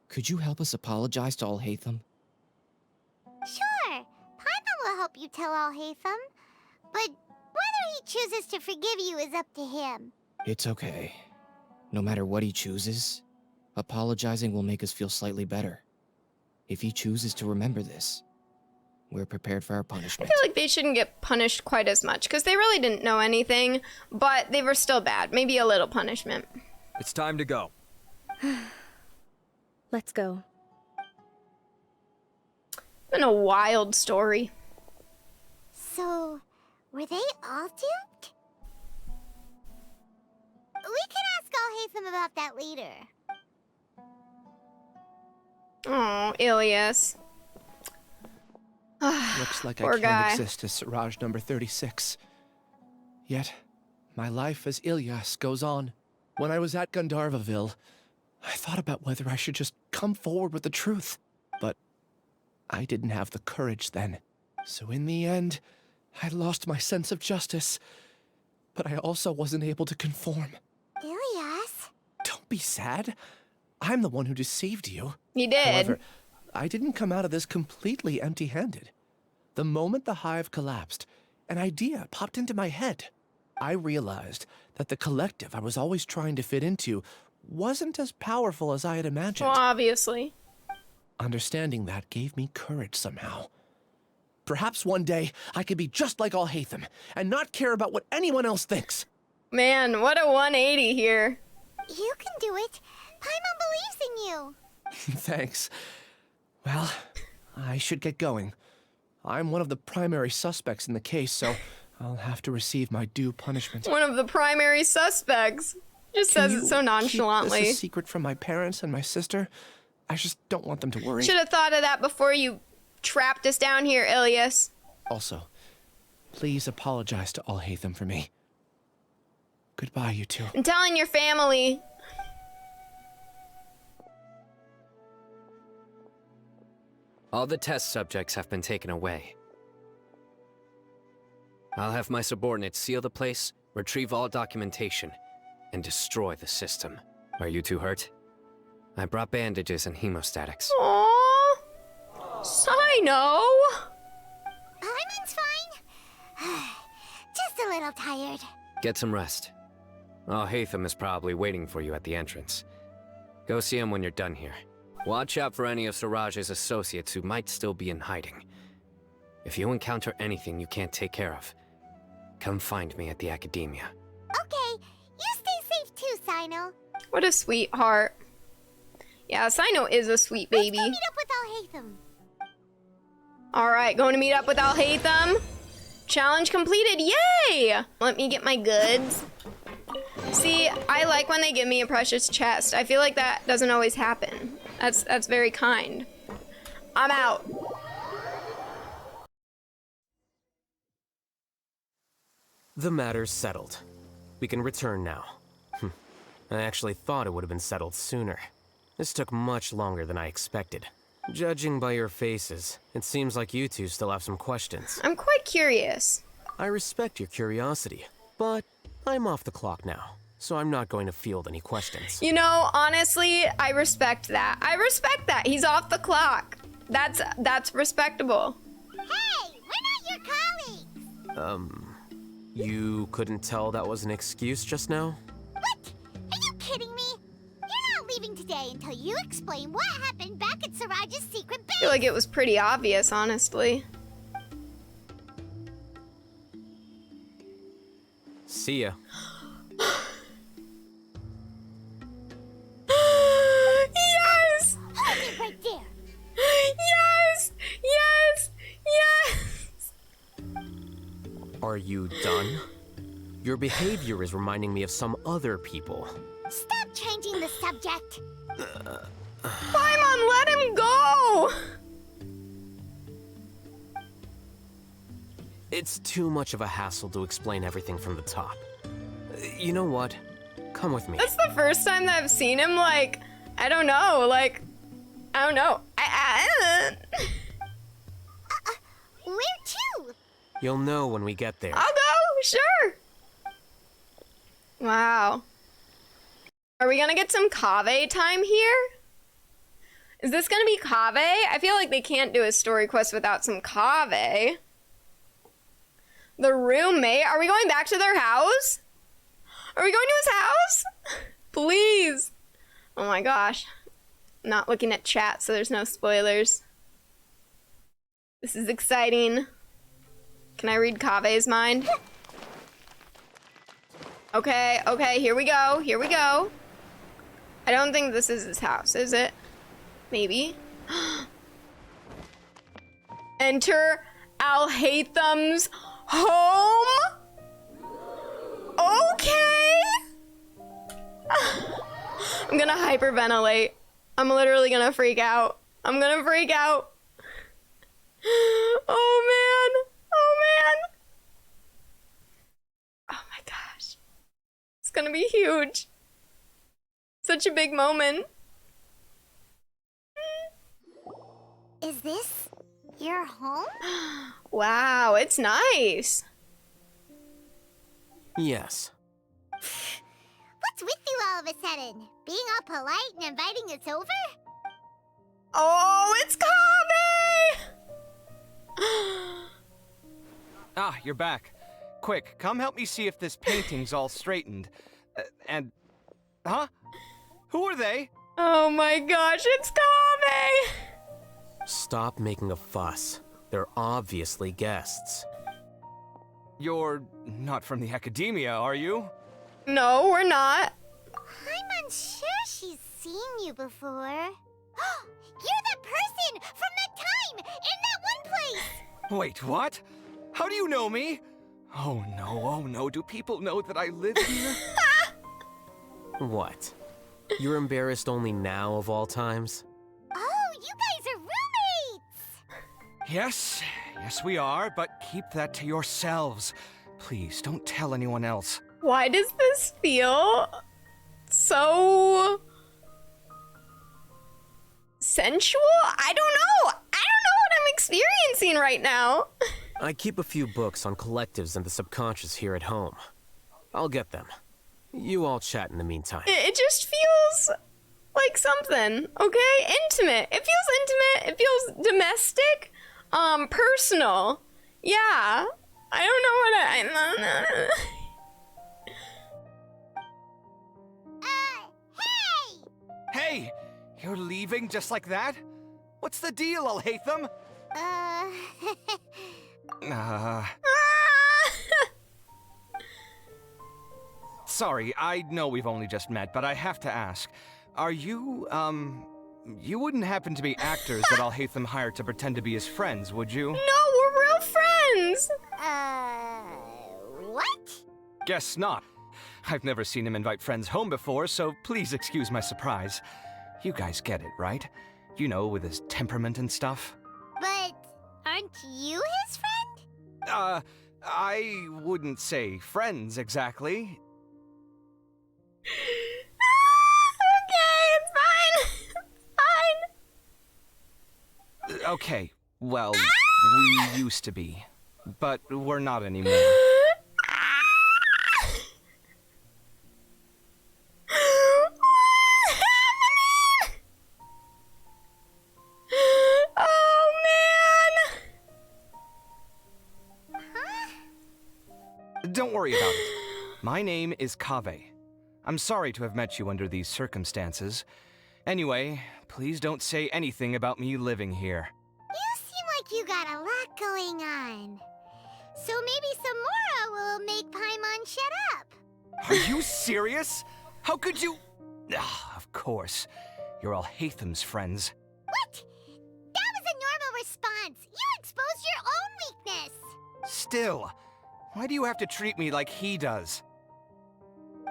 F: Could you help us apologize to Alhaitham?
I: Sure. Paimon will help you tell Alhaitham. But whether he chooses to forgive you is up to him.
F: It's okay. No matter what he chooses, apologizing will make us feel slightly better. If he chooses to remember this, we're prepared for our
B: I
F: punishment.
B: feel like they shouldn't get punished quite as much, because they really didn't know anything, but they were still bad. Maybe a little punishment.
K: It's time to go.
M: Let's go.
B: It's been a wild story.
I: So, were they all duped? We can ask Alhaitham about that later.
B: Oh, Ilias.
J: Looks like I
B: Poor
J: can't
B: guy.
J: exist as Siraj number 36. Yet, my life as Ilyas goes on. When I was at Gandharvaville, I thought about whether I should just come forward with the truth. But I didn't have the courage then. So in the end, I lost my sense of justice. But I also wasn't able to conform.
I: Ilyas?
J: Don't be sad. I'm the one who deceived you.
B: You did.
J: However, I didn't come out of this completely empty-handed. The moment the hive collapsed, an idea popped into my head. I realized that the collective I was always trying to fit into wasn't as powerful as I had imagined.
B: Well, obviously.
J: Understanding that gave me courage somehow. Perhaps one day I could be just like Alhaitham and not care about what anyone else thinks.
B: Man, what a 180 here.
I: You can do it. Paimon believes in you.
J: Thanks. Well, I should get going. I'm one of the primary suspects in the case, so I'll have to receive my due punishment.
B: One of the primary suspects. Just says it so nonchalantly.
J: Keep this a secret from my parents and my sister? I just don't want them to worry.
B: Should have thought of that before you trapped us down here, Ilias.
J: Also, please apologize to Alhaitham for me. Goodbye, you two.
B: I'm telling your family.
H: All the test subjects have been taken away. I'll have my subordinates seal the place, retrieve all documentation, and destroy the system. Are you two hurt? I brought bandages and hemostatics.
B: Aww. Sino.
I: Paimon's fine. Just a little tired.
H: Get some rest. Alhaitham is probably waiting for you at the entrance. Go see him when you're done here. Watch out for any of Siraj's associates who might still be in hiding. If you encounter anything you can't take care of, come find me at the academia.
I: Okay, you stay safe too, Sino.
B: What a sweetheart. Yeah, Sino is a sweet baby.
I: Let's go meet up with Alhaitham.
B: Alright, going to meet up with Alhaitham. Challenge completed, yay! Let me get my goods. See, I like when they give me a precious chest. I feel like that doesn't always happen. That's very kind. I'm out.
L: The matter's settled. We can return now. I actually thought it would have been settled sooner. This took much longer than I expected. Judging by your faces, it seems like you two still have some questions.
B: I'm quite curious.
L: I respect your curiosity, but I'm off the clock now, so I'm not going to field any questions.
B: You know, honestly, I respect that. I respect that. He's off the clock. That's respectable.
I: Hey, we're not your colleagues.
L: You couldn't tell that was an excuse just now?
I: What? Are you kidding me? You're not leaving today until you explain what happened back at Siraj's secret base.
B: I feel like it was pretty obvious, honestly.
L: See ya.
B: Yes!
I: Hold it right there.
B: Yes! Yes!
L: Are you done? Your behavior is reminding me of some other people.
I: Stop changing the subject.
B: Paimon, let him go!
L: It's too much of a hassle to explain everything from the top. You know what? Come with me.
B: That's the first time that I've seen him, like, I don't know.
I: Where to?
L: You'll know when we get there.
B: I'll go, sure. Wow. Are we gonna get some Kaveh time here? Is this gonna be Kaveh? I feel like they can't do a story quest without some Kaveh. The roommate? Are we going back to their house? Are we going to his house? Please. Oh my gosh. I'm not looking at chat, so there's no spoilers. This is exciting. Can I read Kaveh's mind? Okay, here we go. I don't think this is his house, is it? Maybe. Enter Alhaitham's home? Okay. I'm gonna hyperventilate. I'm literally gonna freak out. I'm gonna freak out. Oh man. Oh my gosh. It's gonna be huge. Such a big moment.
I: Is this your home?
B: Wow, it's nice.
L: Yes.
I: What's with you all of a sudden? Being all polite and inviting us over?
B: Oh, it's Kaveh!
J: Ah, you're back. Quick, come help me see if this painting's all straightened. Huh? Who are they?
B: Oh my gosh, it's Kaveh!
L: Stop making a fuss. They're obviously guests.
J: You're not from the academia, are you?
B: No, we're not.
I: I'm unsure she's seen you before. You're the person from that time in that one place!
J: Wait, what? How do you know me? Oh no, do people know that I live here?
L: What? You're embarrassed only now of all times?
I: Oh, you guys are roommates!
J: Yes, we are, but keep that to yourselves. Please, don't tell anyone else.
B: Why does this feel so sensual? I don't know what I'm experiencing right now.
L: I keep a few books on collectives and the subconscious here at home. I'll get them. You all chat in the meantime.
B: It just feels like something, okay? Intimate. It feels intimate. It feels domestic. Personal. Yeah. I don't know what
J: Hey! You're leaving just like that? What's the deal, Alhaitham? Sorry, I know we've only just met, but I have to ask. Are you, you wouldn't happen to be actors that Alhaitham hired to pretend to be his friends, would you?
B: No, we're real friends!
I: What?
J: Guess not. I've never seen him invite friends home before, so please excuse my surprise. You guys get it, right? You know, with his temperament and stuff.
I: But aren't you his friend?
J: I wouldn't say friends exactly.
B: Okay, it's fine.
J: Okay, well, we used to be, but we're not anymore. Don't worry about it. My name is Kaveh. I'm sorry to have met you under these circumstances. Anyway, please don't say anything about me living here.
I: You seem like you got a lot going on. So maybe Samora will make Paimon shut up.
J: Are you serious? How could you? Of course. You're Alhaitham's friends.
I: What? That was a normal response. You exposed your own weakness.
J: Still, Why do you have to treat me like he does?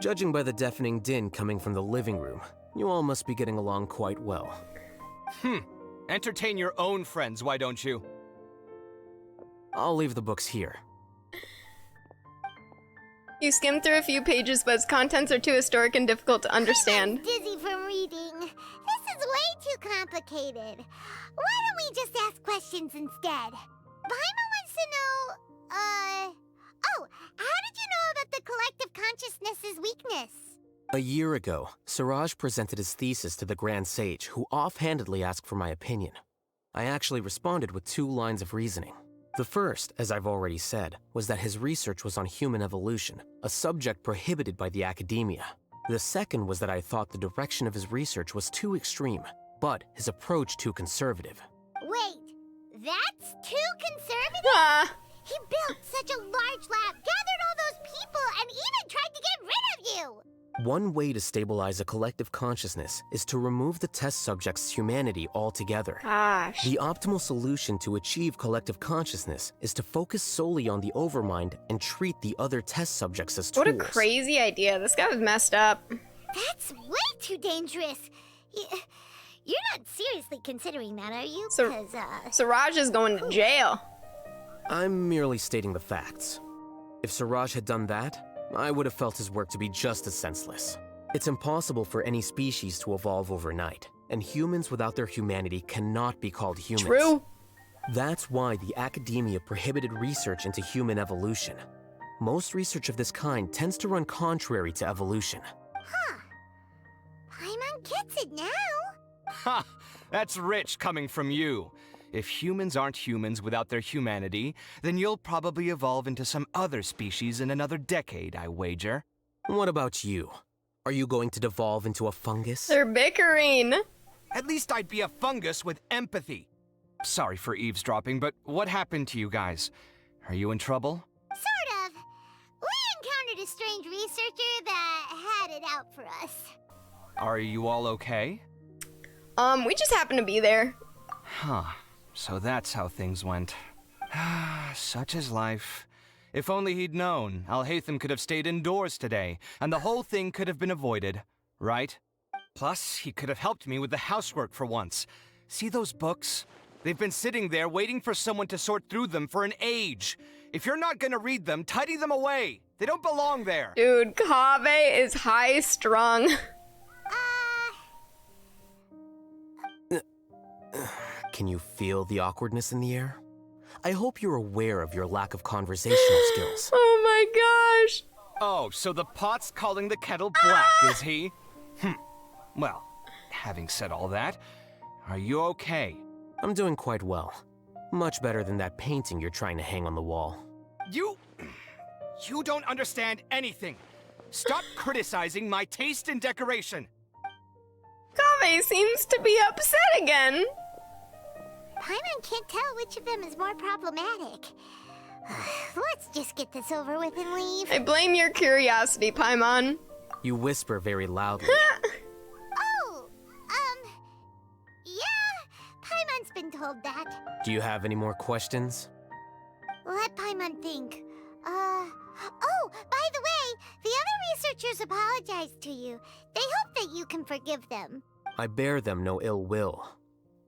L: Judging by the deafening din coming from the living room, you all must be getting along quite well.
J: Entertain your own friends, why don't you?
L: I'll leave the books here.
B: You skim through a few pages, but its contents are too historic and difficult to understand.
I: I'm dizzy from reading. This is way too complicated. Why don't we just ask questions instead? Paimon wants to know, oh, how did you know about the collective consciousness's weakness?
L: A year ago, Siraj presented his thesis to the Grand Sage, who offhandedly asked for my opinion. I actually responded with 2 lines of reasoning. The first, as I've already said, was that his research was on human evolution, a subject prohibited by the academia. The second was that I thought the direction of his research was too extreme, but his approach too conservative.
I: Wait, that's too conservative? He built such a large lab, gathered all those people, and even tried to get rid of you!
L: One way to stabilize a collective consciousness is to remove the test subject's humanity altogether.
B: Gosh.
L: The optimal solution to achieve collective consciousness is to focus solely on the overmind and treat the other test subjects as tools.
B: What a crazy idea. This guy was messed up.
I: That's way too dangerous. You're not seriously considering that, are you?
B: Siraj is going to jail.
L: I'm merely stating the facts. If Siraj had done that, I would have felt his work to be just as senseless. It's impossible for any species to evolve overnight, and humans without their humanity cannot be called humans.
B: True.
L: That's why the academia prohibited research into human evolution. Most research of this kind tends to run contrary to evolution.
I: Huh. Paimon gets it now.
J: Ha! That's rich coming from you. If humans aren't humans without their humanity, then you'll probably evolve into some other species in another decade, I wager.
L: What about you? Are you going to devolve into a fungus?
B: They're bickering.
J: At least I'd be a fungus with empathy. Sorry for eavesdropping, but what happened to you guys? Are you in trouble?
I: Sort of. We encountered a strange researcher that had it out for us.
J: Are you all okay?
B: We just happened to be there.
J: Huh. So that's how things went. Such is life. If only he'd known, Alhaitham could have stayed indoors today, and the whole thing could have been avoided, right? Plus, he could have helped me with the housework for once. See those books? They've been sitting there waiting for someone to sort through them for an age. If you're not gonna read them, tidy them away. They don't belong there.
B: Dude, Kaveh is high-strung.
L: Can you feel the awkwardness in the air? I hope you're aware of your lack of conversational skills.
B: Oh my gosh.
J: Oh, so the pot's calling the kettle black, is he? Well, having said all that, are you okay?
L: I'm doing quite well. Much better than that painting you're trying to hang on the wall.
J: You don't understand anything. Stop criticizing my taste in decoration.
B: Kaveh seems to be upset again.
I: Paimon can't tell which of them is more problematic. Let's just get this over with and leave.
B: I blame your curiosity, Paimon.
L: You whisper very loudly.
I: Yeah, Paimon's been told that.
L: Do you have any more questions?
I: Let Paimon think. Oh, by the way, the other researchers apologized to you. They hope that you can forgive them.
L: I bear them no ill will.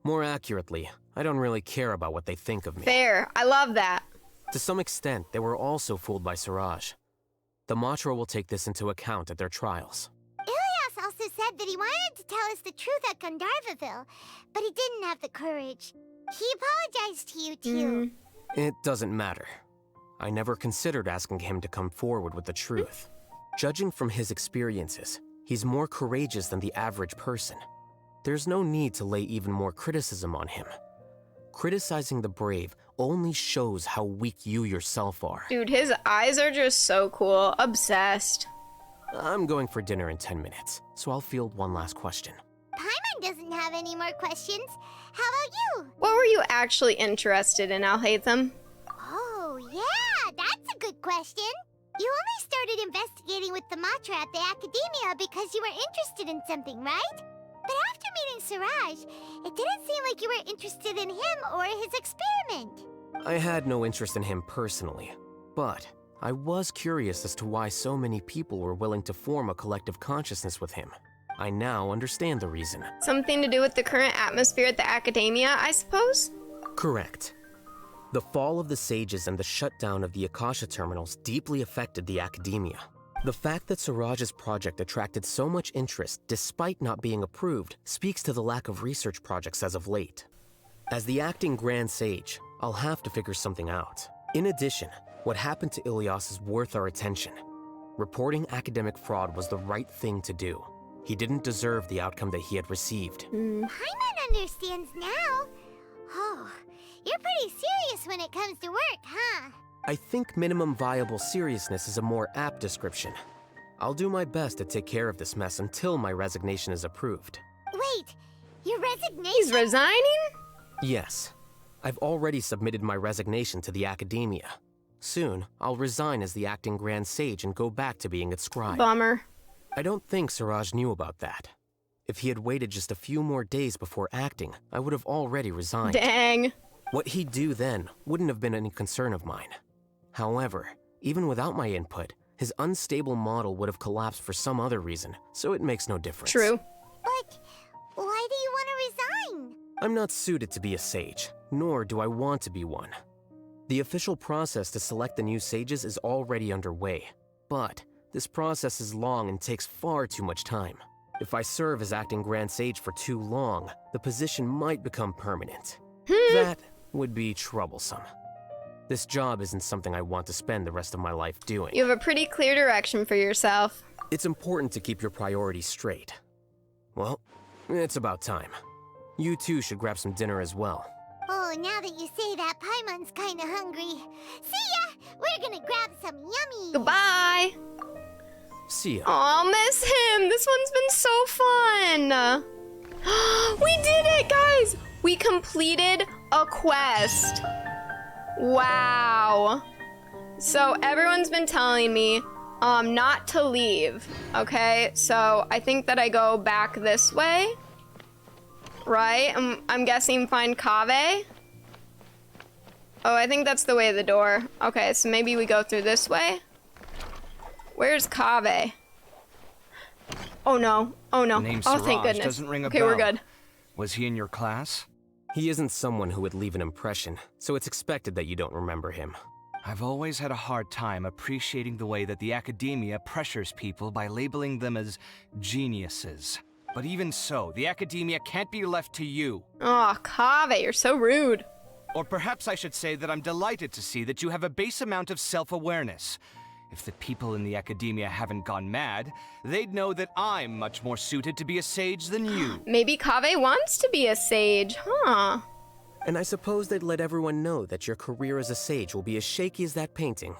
L: More accurately, I don't really care about what they think of me.
B: Fair. I love that.
L: To some extent, they were also fooled by Siraj. The Matra will take this into account at their trials.
I: Ilyas also said that he wanted to tell us the truth at Gandharvaville, but he didn't have the courage. He apologized to you, too.
L: It doesn't matter. I never considered asking him to come forward with the truth. Judging from his experiences, he's more courageous than the average person. There's no need to lay even more criticism on him. Criticizing the brave only shows how weak you yourself are.
B: Dude, his eyes are just so cool. Obsessed.
L: I'm going for dinner in 10 minutes, so I'll field one last question.
I: Paimon doesn't have any more questions. How about you?
B: What were you actually interested in, Alhaitham?
I: Oh, yeah, that's a good question. You only started investigating with the Matra at the Academia because you were interested in something, right? But after meeting Siraj, it didn't seem like you were interested in him or his experiment.
L: I had no interest in him personally, but I was curious as to why so many people were willing to form a collective consciousness with him. I now understand the reason.
B: Something to do with the current atmosphere at the academia, I suppose?
L: Correct. The fall of the sages and the shutdown of the Akasha terminals deeply affected the academia. The fact that Suraj's project attracted so much interest despite not being approved speaks to the lack of research projects as of late. As the acting Grand Sage, I'll have to figure something out. In addition, what happened to Ilyas is worth our attention. Reporting academic fraud was the right thing to do. He didn't deserve the outcome that he had received.
I: Paimon understands now. Oh, you're pretty serious when it comes to work, huh?
L: I think minimum viable seriousness is a more apt description. I'll do my best to take care of this mess until my resignation is approved.
I: Wait, your resignation?
B: He's resigning?
L: Yes. I've already submitted my resignation to the academia. Soon, I'll resign as the acting Grand Sage and go back to being its scribe.
B: Bummer.
L: I don't think Suraj knew about that. If he had waited just a few more days before acting, I would have already resigned.
B: Dang.
L: What he'd do then wouldn't have been any concern of mine. However, even without my input, his unstable model would have collapsed for some other reason, so it makes no difference.
B: True.
I: But why do you want to resign?
L: I'm not suited to be a sage, nor do I want to be one. The official process to select the new sages is already underway, but this process is long and takes far too much time. If I serve as acting Grand Sage for too long, the position might become permanent. That would be troublesome. This job isn't something I want to spend the rest of my life doing.
B: You have a pretty clear direction for yourself.
L: It's important to keep your priorities straight. Well, it's about time. You two should grab some dinner as well.
I: Oh, now that you say that, Paimon's kinda hungry. See ya! We're gonna grab some yummy.
B: Goodbye!
L: See ya.
B: I'll miss him! This one's been so fun! We did it, guys! We completed a quest. Wow. So everyone's been telling me not to leave, okay? So I think that I go back this way, right? I'm guessing find Kaveh. Oh, I think that's the way of the door. Okay, so maybe we go through this way. Where's Kaveh? Oh no, oh no.
K: The name
B: Oh, thank
K: Siraj
B: goodness.
K: doesn't ring a
B: Okay,
K: bell.
B: we're good.
K: Was he in your class?
L: He isn't someone who would leave an impression, so it's expected that you don't remember him.
K: I've always had a hard time appreciating the way that the academia pressures people by labeling them as geniuses. But even so, the academia can't be left to you.
B: Oh, Kaveh, you're so rude.
K: Or perhaps I should say that I'm delighted to see that you have a base amount of self-awareness. If the people in the academia haven't gone mad, they'd know that I'm much more suited to be a sage than you.
B: Maybe Kaveh wants to be a sage, huh?
L: And I suppose they'd let everyone know that your career as a sage will be as shaky as that painting.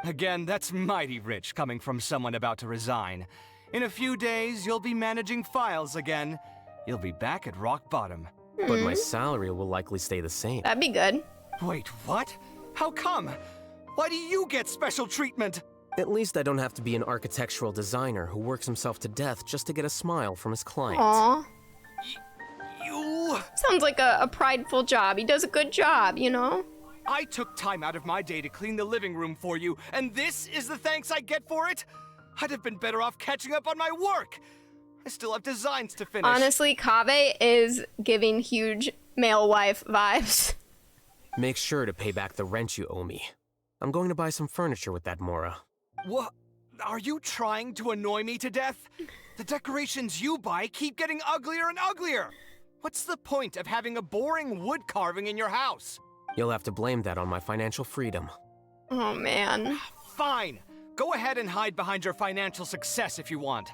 K: Again, that's mighty rich coming from someone about to resign. In a few days, you'll be managing files again. You'll be back at rock bottom.
L: But my salary will likely stay the same.
B: That'd be good.
K: Wait, what? How come? Why do you get special treatment?
L: At least I don't have to be an architectural designer who works himself to death just to get a smile from his client.
B: Aww.
K: You...
B: Sounds like a prideful job. He does a good job, you know?
K: I took time out of my day to clean the living room for you, and this is the thanks I get for it? I'd have been better off catching up on my work. I still have designs to finish.
B: Honestly, Kaveh is giving huge male wife vibes.
L: Make sure to pay back the rent you owe me. I'm going to buy some furniture with that Mora.
K: What? Are you trying to annoy me to death? The decorations you buy keep getting uglier and uglier. What's the point of having a boring wood carving in your house?
L: You'll have to blame that on my financial freedom.
B: Oh, man.
K: Fine. Go ahead and hide behind your financial success if you want.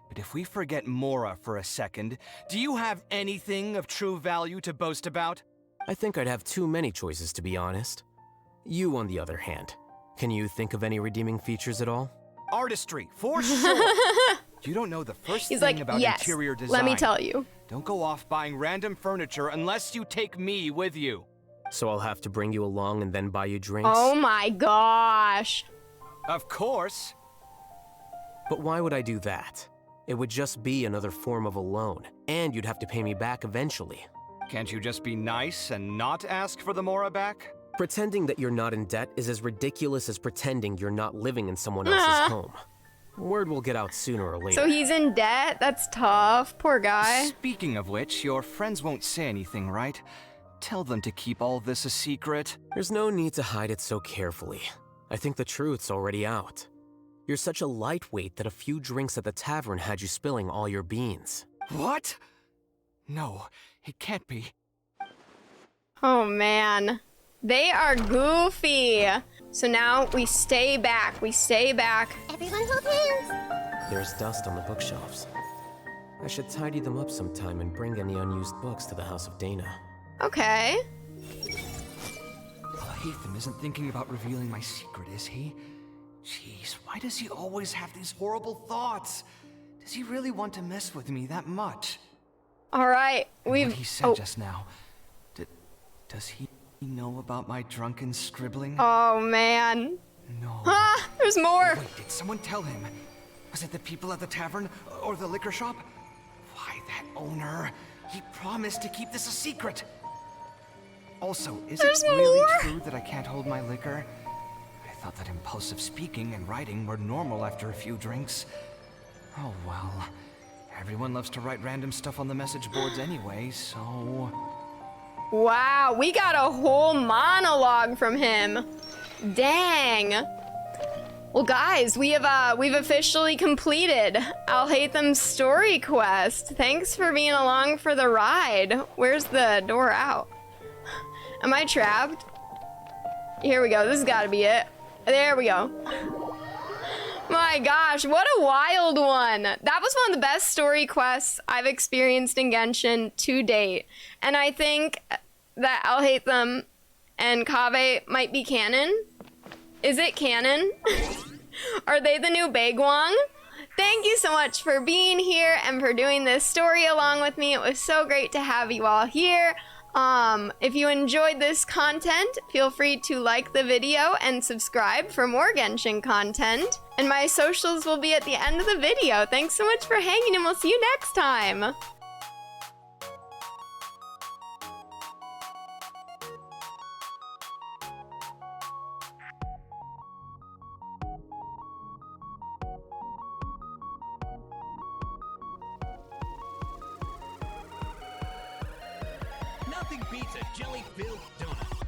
K: But if we forget Mora for a second, do you have anything of true value to boast about?
L: I think I'd have too many choices, to be honest. You, on the other hand, can you think of any redeeming features at all?
K: Artistry, for sure. You don't know the first
B: He's
K: thing
B: like,
K: about
B: yes,
K: interior design.
B: let me tell you.
K: Don't go off buying random furniture unless you take me with you.
L: So I'll have to bring you along and then buy you drinks?
B: Oh my gosh.
K: Of course.
L: But why would I do that? It would just be another form of a loan, and you'd have to pay me back eventually.
K: Can't you just be nice and not ask for the Mora back?
L: Pretending that you're not in debt is as ridiculous as pretending you're not living in someone else's home. Word will get out sooner or later.
B: So he's in debt? That's tough. Poor guy.
N: Speaking of which, your friends won't say anything, right? Tell them to keep all this a secret.
L: There's no need to hide it so carefully. I think the truth's already out. You're such a lightweight that a few drinks at the tavern had you spilling all your beans.
N: What? No, it can't be.
B: Oh man. They are goofy. So now we stay back. We stay back.
I: Everyone hold hands.
L: There's dust on the bookshelves. I should tidy them up sometime and bring any unused books to the House of Dana.
B: Okay.
N: Alhaitham isn't thinking about revealing my secret, is he? Jeez, why does he always have these horrible thoughts? Does he really want to mess with me that much?
B: All right,
N: What he said just now. Does he know about my drunken scribbling?
B: Oh man.
N: No.
B: Ah, there's more.
N: Wait, did someone tell him? Was it the people at the tavern or the liquor shop? Why, that owner. He promised to keep this a secret. Also, is it really true that I can't hold my liquor? I thought that impulsive speaking and writing were normal after a few drinks. Oh well. Everyone loves to write random stuff on the message boards anyway, so...
B: Wow, we got a whole monologue from him. Dang. Well, guys, we've officially completed Alhaitham's story quest. Thanks for being along for the ride. Where's the door out? Am I trapped? Here we go. This has got to be it. There we go. My gosh, what a wild one. That was one of the best story quests I've experienced in Genshin to date. And I think that Alhaitham and Kaveh might be canon. Is it canon? Are they the new Bagwong? Thank you so much for being here and for doing this story along with me. It was so great to have you all here. If you enjoyed this content, feel free to like the video and subscribe for more Genshin content. And my socials will be at the end of the video. Thanks so much for hanging, and we'll see you next time.
C: Nothing beats a jelly-filled donut.